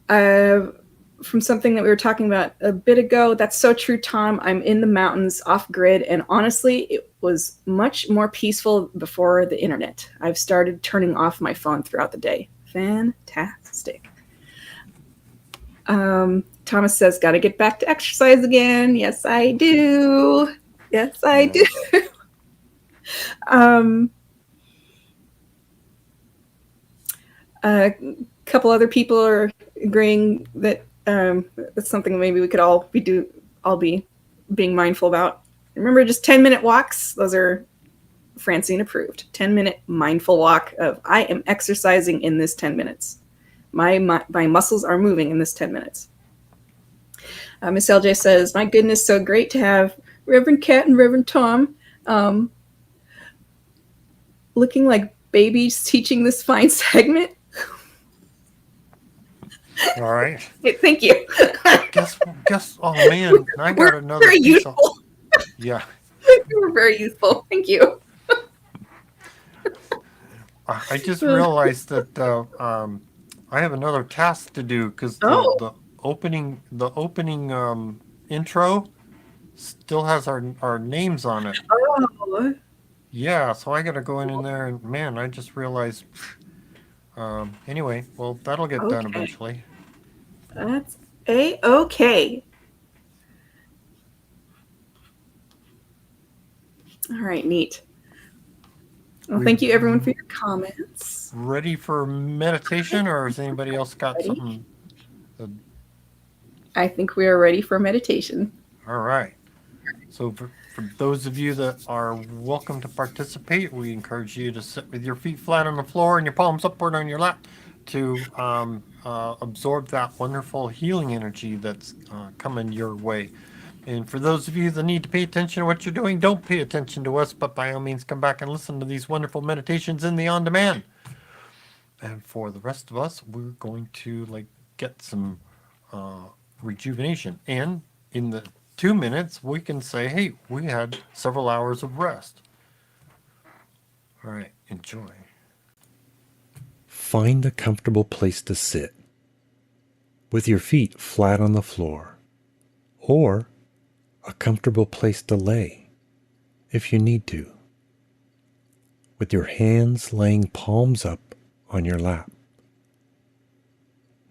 Speaker 3: from something that we were talking about a bit ago, that's so true, Tom. I'm in the mountains off grid, and honestly, it was much more peaceful before the internet. I've started turning off my phone throughout the day. Fantastic. Thomas says, got to get back to exercise again. Yes, I do. Yes, I do. A couple other people are agreeing that that's something maybe we could all be being mindful about. Remember, just 10-minute walks. Those are Francine approved. 10-minute mindful walk of I am exercising in this 10 minutes. My muscles are moving in this 10 minutes. Miss LJ says, my goodness, so great to have Reverend Kat and Reverend Tom looking like babies teaching this fine segment.
Speaker 2: All right.
Speaker 3: Thank you.
Speaker 2: Guess. Oh man, I got another.
Speaker 3: Very useful.
Speaker 2: Yeah.
Speaker 3: You were very useful. Thank you.
Speaker 2: I just realized that I have another task to do because the opening intro still has our names on it.
Speaker 3: Oh.
Speaker 2: Yeah, so I got to go in there, and man, I just realized. Anyway, well, that'll get done eventually.
Speaker 3: That's A-okay. All right, neat. Well, thank you everyone for your comments.
Speaker 2: Ready for meditation, or has anybody else got something?
Speaker 3: I think we are ready for meditation.
Speaker 2: All right. So for those of you that are welcome to participate, we encourage you to sit with your feet flat on the floor and your palms upward on your lap to absorb that wonderful healing energy that's coming your way. And for those of you that need to pay attention to what you're doing, don't pay attention to us, but by all means come back and listen to these wonderful meditations in the on-demand. And for the rest of us, we're going to get some rejuvenation. And in the 2 minutes, we can say, hey, we had several hours of rest. All right, enjoy. Find a comfortable place to sit with your feet flat on the floor, or a comfortable place to lay if you need to, with your hands laying palms up on your lap.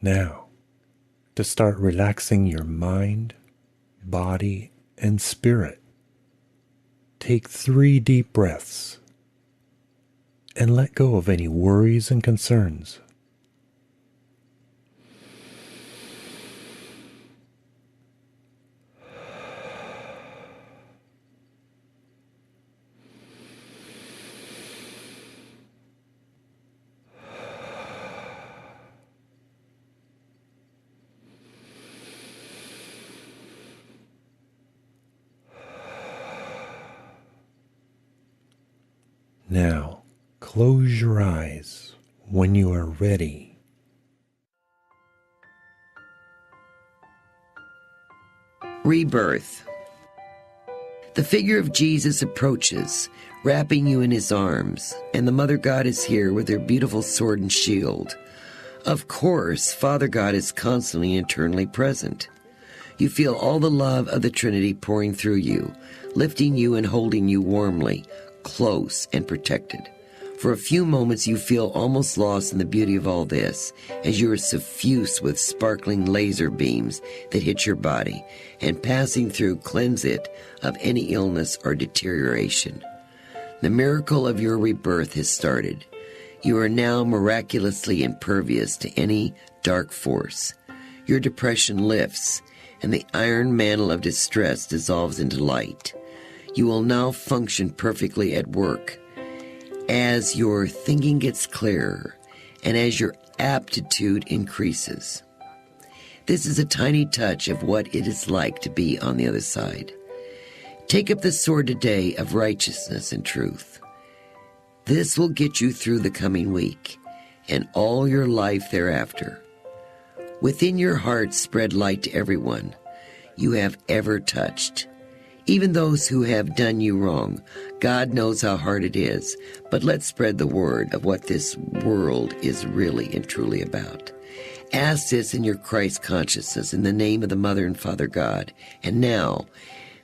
Speaker 2: Now, to start relaxing your mind, body, and spirit, take 3 deep breaths and let go of any worries and concerns. Now, close your eyes when you are ready.
Speaker 4: Rebirth. The figure of Jesus approaches, wrapping you in his arms, and the Mother God is here with her beautiful sword and shield. Of course, Father God is constantly and eternally present. You feel all the love of the Trinity pouring through you, lifting you and holding you warmly, close and protected. For a few moments you feel almost lost in the beauty of all this, as you are suffused with sparkling laser beams that hit your body and passing through cleanse it of any illness or deterioration.
Speaker 8: The miracle of your rebirth has started. You are now miraculously impervious to any dark force. Your depression lifts, and the iron mantle of distress dissolves into light. You will now function perfectly at work. As your thinking gets clearer, and as your aptitude increases. This is a tiny touch of what it is like to be on the other side. Take up the sword today of righteousness and truth. This will get you through the coming week and all your life thereafter. Within your heart spread light to everyone you have ever touched. Even those who have done you wrong. God knows how hard it is, but let's spread the word of what this world is really and truly about. Ask this in your Christ consciousness in the name of the Mother and Father God. And now,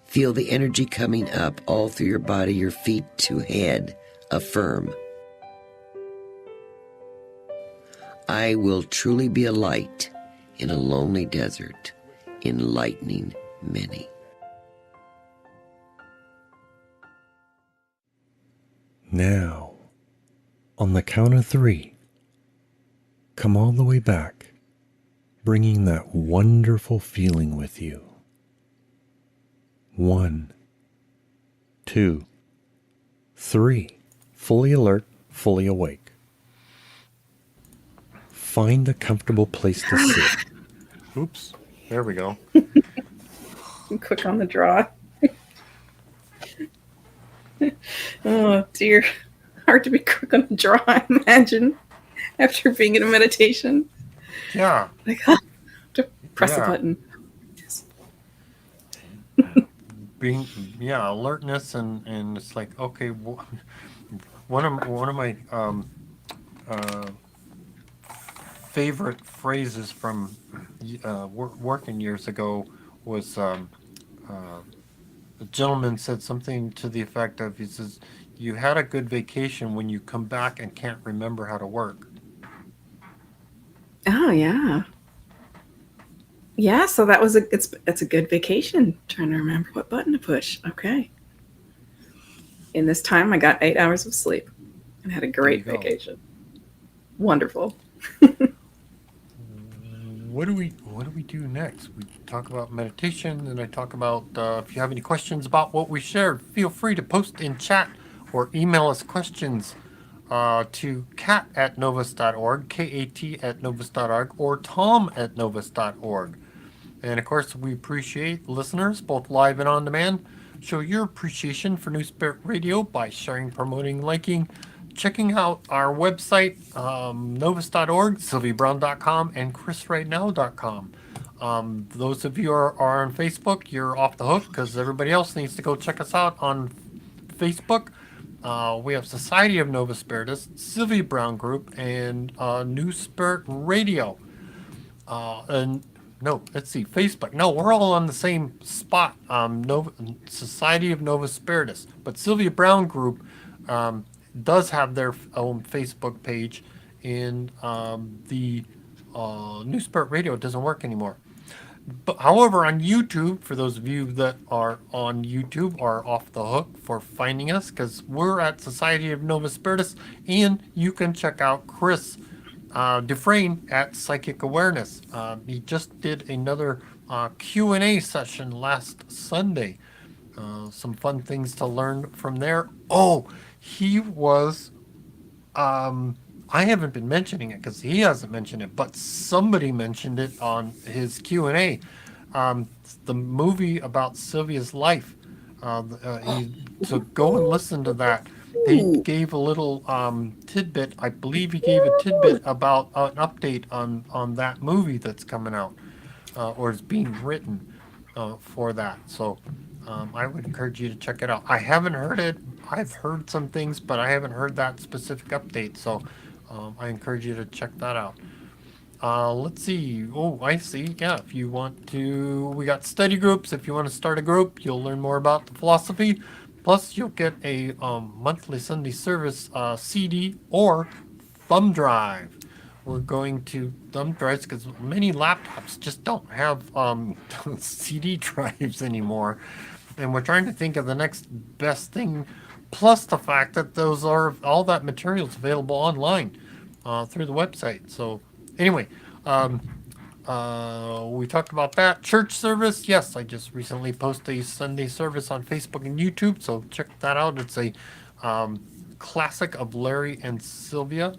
Speaker 8: feel the energy coming up all through your body, your feet to head. Affirm. I will truly be a light in a lonely desert, enlightening many.
Speaker 2: Now, on the count of 3, come all the way back, bringing that wonderful feeling with you. 1, 2, 3. Fully alert, fully awake. Find a comfortable place to sit. Oops, there we go.
Speaker 3: Quick on the draw. Oh dear. Hard to be quick on the draw, I imagine, after being in a meditation.
Speaker 2: Yeah.
Speaker 3: Like, to press the button. Yes.
Speaker 2: Being, alertness and it's like, okay, one of my favorite phrases from working years ago was the gentleman said something to the effect of, he says, you had a good vacation when you come back and can't remember how to work.
Speaker 3: Oh yeah. Yeah, so that was it's a good vacation. Trying to remember what button to push. Okay. In this time I got 8 hours of sleep and had a great vacation. Wonderful.
Speaker 2: What do we do next? We talk about meditation, and I talk about if you have any questions about what we shared, feel free to post in chat or email us questions to kat@novus.org, kat@novus.org, or tom@novus.org. And of course, we appreciate listeners, both live and on demand. Show your appreciation for New Spirit Radio by sharing, promoting, liking, checking out our website, novus.org, sylviabrowne.com, and chrisrightnow.com. Those of you are on Facebook, you're off the hook because everybody else needs to go check us out on Facebook. We have Society of Novus Spiritus, Sylvia Browne Group, and New Spirit Radio. And no, let's see, Facebook. No, we're all on the same spot. Society of Novus Spiritus, but Sylvia Browne Group does have their own Facebook page, and the New Spirit Radio doesn't work anymore. But however, on YouTube, for those of you that are on YouTube, are off the hook for finding us, because we're at Society of Novus Spiritus, and you can check out Chris Dufresne at Psychic Awareness. He just did another Q&A session last Sunday. Some fun things to learn from there. Oh, he was, I haven't been mentioning it because he hasn't mentioned it, but somebody mentioned it on his Q&A. The movie about Sylvia's life. So go and listen to that. He gave a little tidbit. I believe he gave a tidbit about an update on that movie that's coming out or is being written for that. So I would encourage you to check it out. I haven't heard it. I've heard some things, but I haven't heard that specific update. So I encourage you to check that out. Let's see. Oh, I see. Yeah, if you want to, we got study groups. If you want to start a group, you'll learn more about the philosophy. Plus, you'll get a monthly Sunday service CD or thumb drive. We're going to thumb drives because many laptops just don't have CD drives anymore. And we're trying to think of the next best thing plus the fact that those are all that material is available online through the website. So anyway, we talked about that. Church service, yes, I just recently posted a Sunday service on Facebook and YouTube, so check that out. It's a classic of Larry and Sylvia.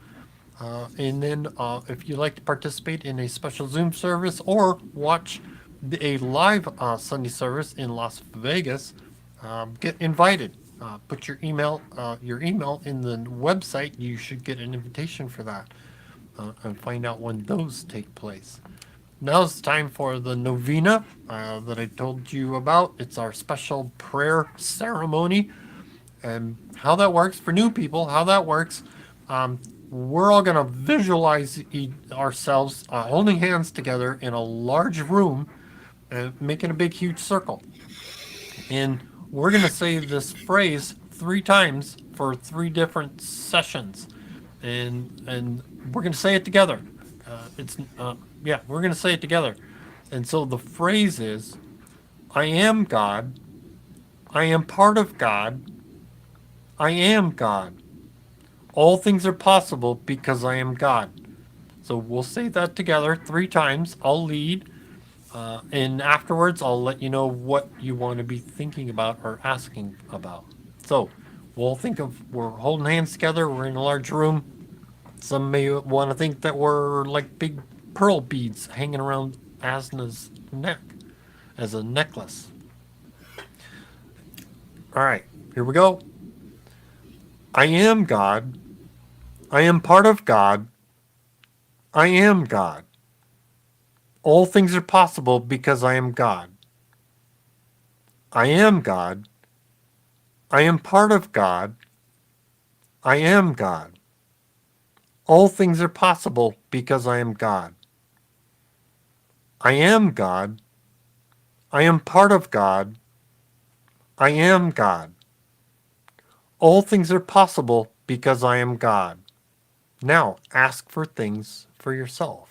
Speaker 2: And then if you'd like to participate in a special Zoom service or watch a live Sunday service in Las Vegas, get invited. Put your email in the website. You should get an invitation for that and find out when those take place. Now it's time for the novena that I told you about. It's our special prayer ceremony. And how that works for new people, we're all going to visualize ourselves holding hands together in a large room and making a big, huge circle. And we're going to say this phrase 3 times for 3 different sessions. And we're going to say it together. We're going to say it together. And so the phrase is, I am God. I am part of God. I am God. All things are possible because I am God. So we'll say that together 3 times. I'll lead. And afterwards, I'll let you know what you want to be thinking about or asking about. So we'll we're holding hands together. We're in a large room. Some may want to think that we're like big pearl beads hanging around Asna's neck as a necklace. All right, here we go. I am God. I am part of God. I am God. All things are possible because I am God. I am God. I am part of God. I am God. All things are possible because I am God. I am God. I am part of God. I am God. All things are possible because I am God. Now ask for things for yourself.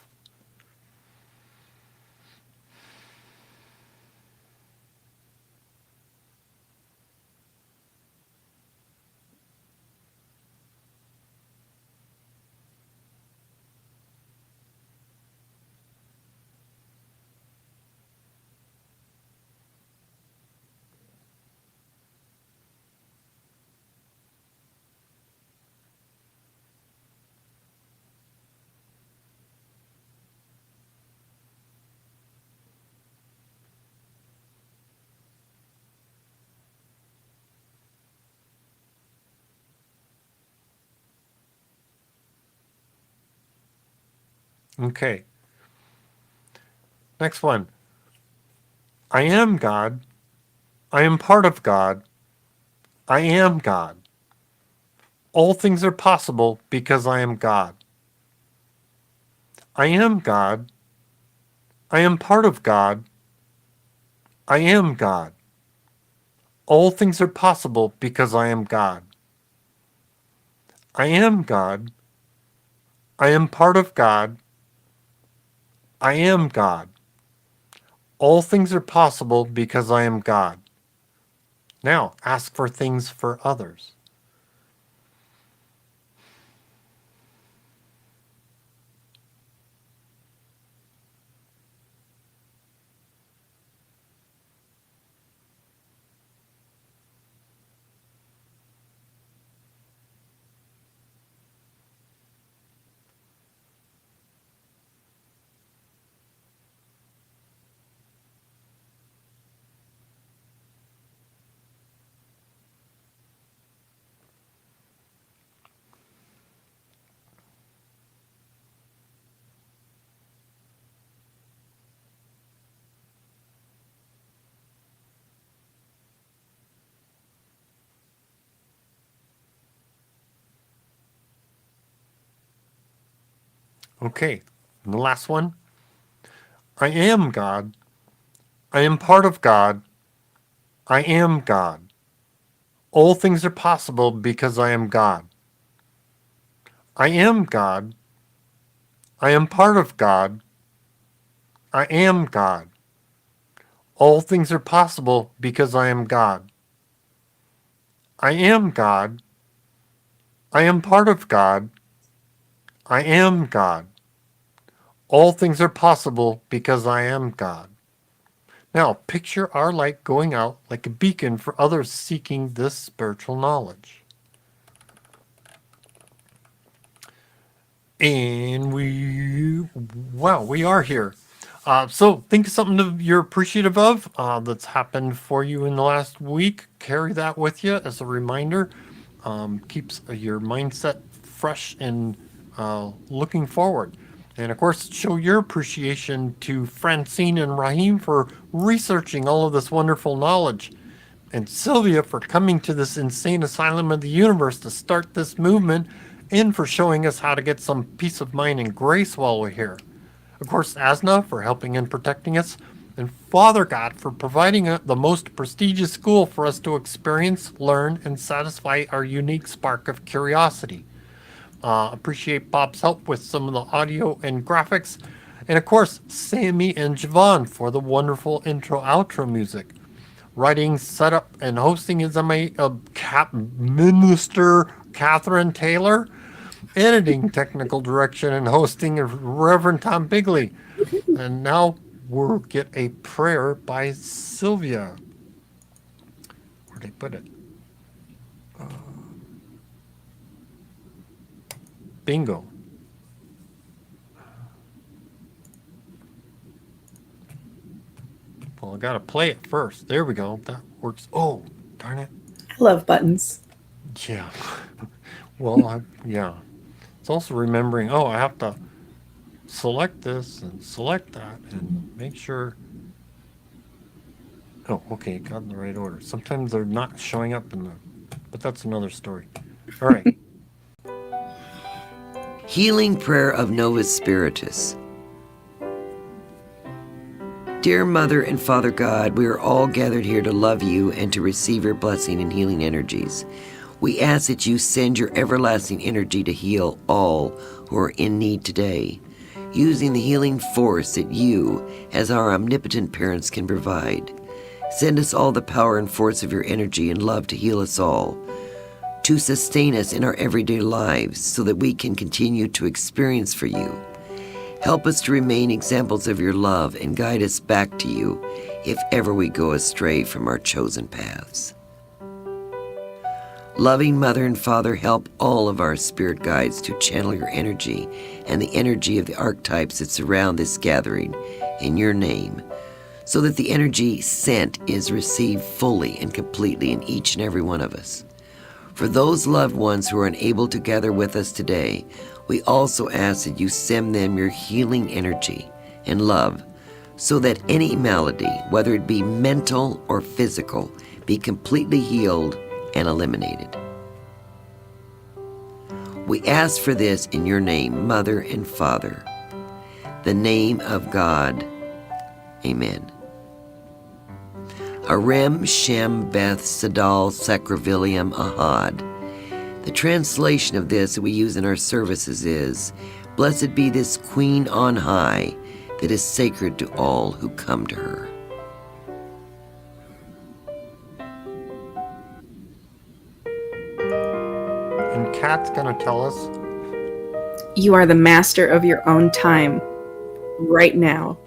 Speaker 2: Okay. Next one. I am God. I am part of God. I am God. All things are possible because I am God. I am God. I am part of God. I am God. All things are possible because I am God. I am God. I am part of God. I am God. All things are possible because I am God. Now ask for things for others. Okay, and the last one. I am God. I am part of God. I am God. All things are possible because I am God. I am God. I am part of God. I am God. All things are possible because I am God. I am God. I am part of God. I am God. All things are possible because I am God. Now, picture our light going out like a beacon for others seeking this spiritual knowledge. And we are here. So think of something you're appreciative of that's happened for you in the last week. Carry that with you as a reminder. Keeps your mindset fresh and looking forward. And of course, show your appreciation to Francine and Raheem for researching all of this wonderful knowledge, and Sylvia for coming to this insane asylum of the universe to start this movement, and for showing us how to get some peace of mind and grace while we're here. Of course, Asna for helping and protecting us, and Father God for providing the most prestigious school for us to experience, learn, and satisfy our unique spark of curiosity. Appreciate Bob's help with some of the audio and graphics. And of course, Sammy and Javon for the wonderful intro-outro music. Writing, setup, and hosting is Minister Catherine Taylor. Editing, technical direction, and hosting of Reverend Tom Bigley. And now we'll get a prayer by Sylvia. Where'd I put it? Bingo. Well, I gotta play it first. There we go. That works. Oh, darn it.
Speaker 3: I love buttons.
Speaker 2: Yeah. Well, yeah. It's also remembering, I have to select this and select that and make sure. Oh, okay. Got in the right order. Sometimes they're not showing up but that's another story. All right.
Speaker 8: Healing Prayer of Novus Spiritus. Dear Mother and Father God, we are all gathered here to love you and to receive your blessing and healing energies. We ask that you send your everlasting energy to heal all who are in need today, using the healing force that you, as our omnipotent parents, can provide. Send us all the power and force of your energy and love to heal us all, to sustain us in our everyday lives so that we can continue to experience for you. Help us to remain examples of your love and guide us back to you if ever we go astray from our chosen paths. Loving Mother and Father, help all of our spirit guides to channel your energy and the energy of the archetypes that surround this gathering in your name, so that the energy sent is received fully and completely in each and every one of us. For those loved ones who are unable to gather with us today, we also ask that you send them your healing energy and love, so that any malady, whether it be mental or physical, be completely healed and eliminated. We ask for this in your name, Mother and Father, the name of God. Amen. Arem Shem Beth Sadal Sacravilium Ahad. The translation of this that we use in our services is, Blessed be this Queen on high that is sacred to all who come to her.
Speaker 2: And Kat's going to tell us.
Speaker 3: You are the master of your own time right now.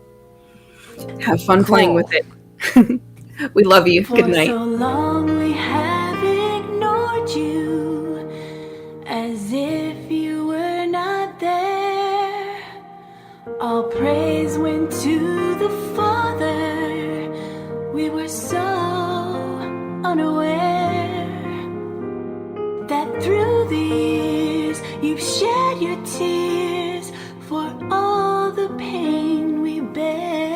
Speaker 3: Have fun playing with it. We love you. Good night.
Speaker 1: For so long we have ignored you, as if you were not there. All praise went to the Father. We were so unaware that through the years you've shed your tears for all the pain we bear.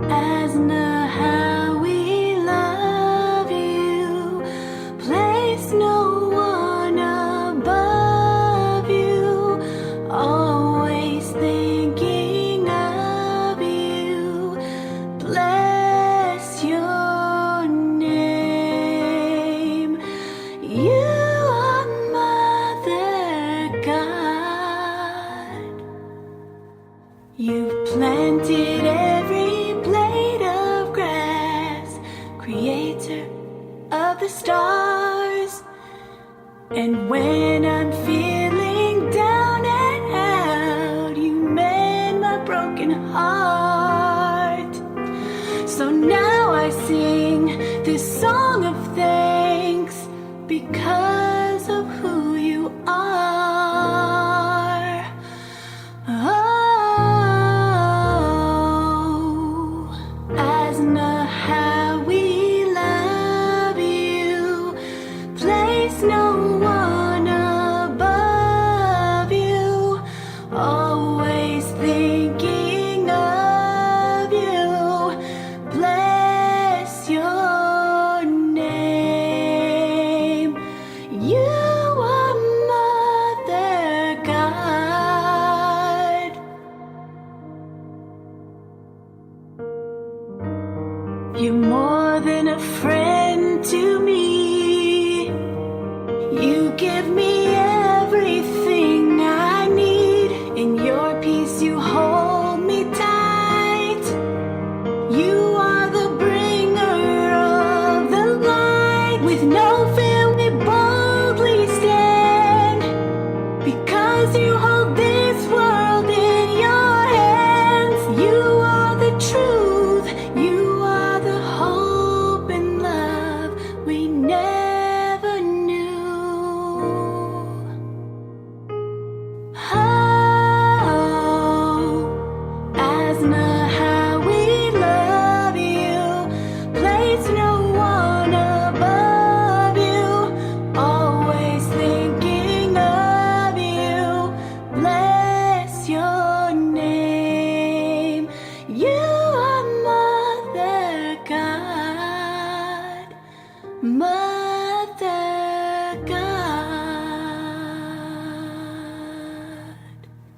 Speaker 1: Asna, how we love you. Place no one above you. Always thinking of you. Bless your name. You are Mother God. You've planted every blade the stars. And when I'm feeling down and out, you mend my broken heart. So now I sing this song of thanks because of who you are. Oh, Asna, how we love you. Place no one above you. Always thinking of you. Bless your name. You are Mother God. You're more than a friend.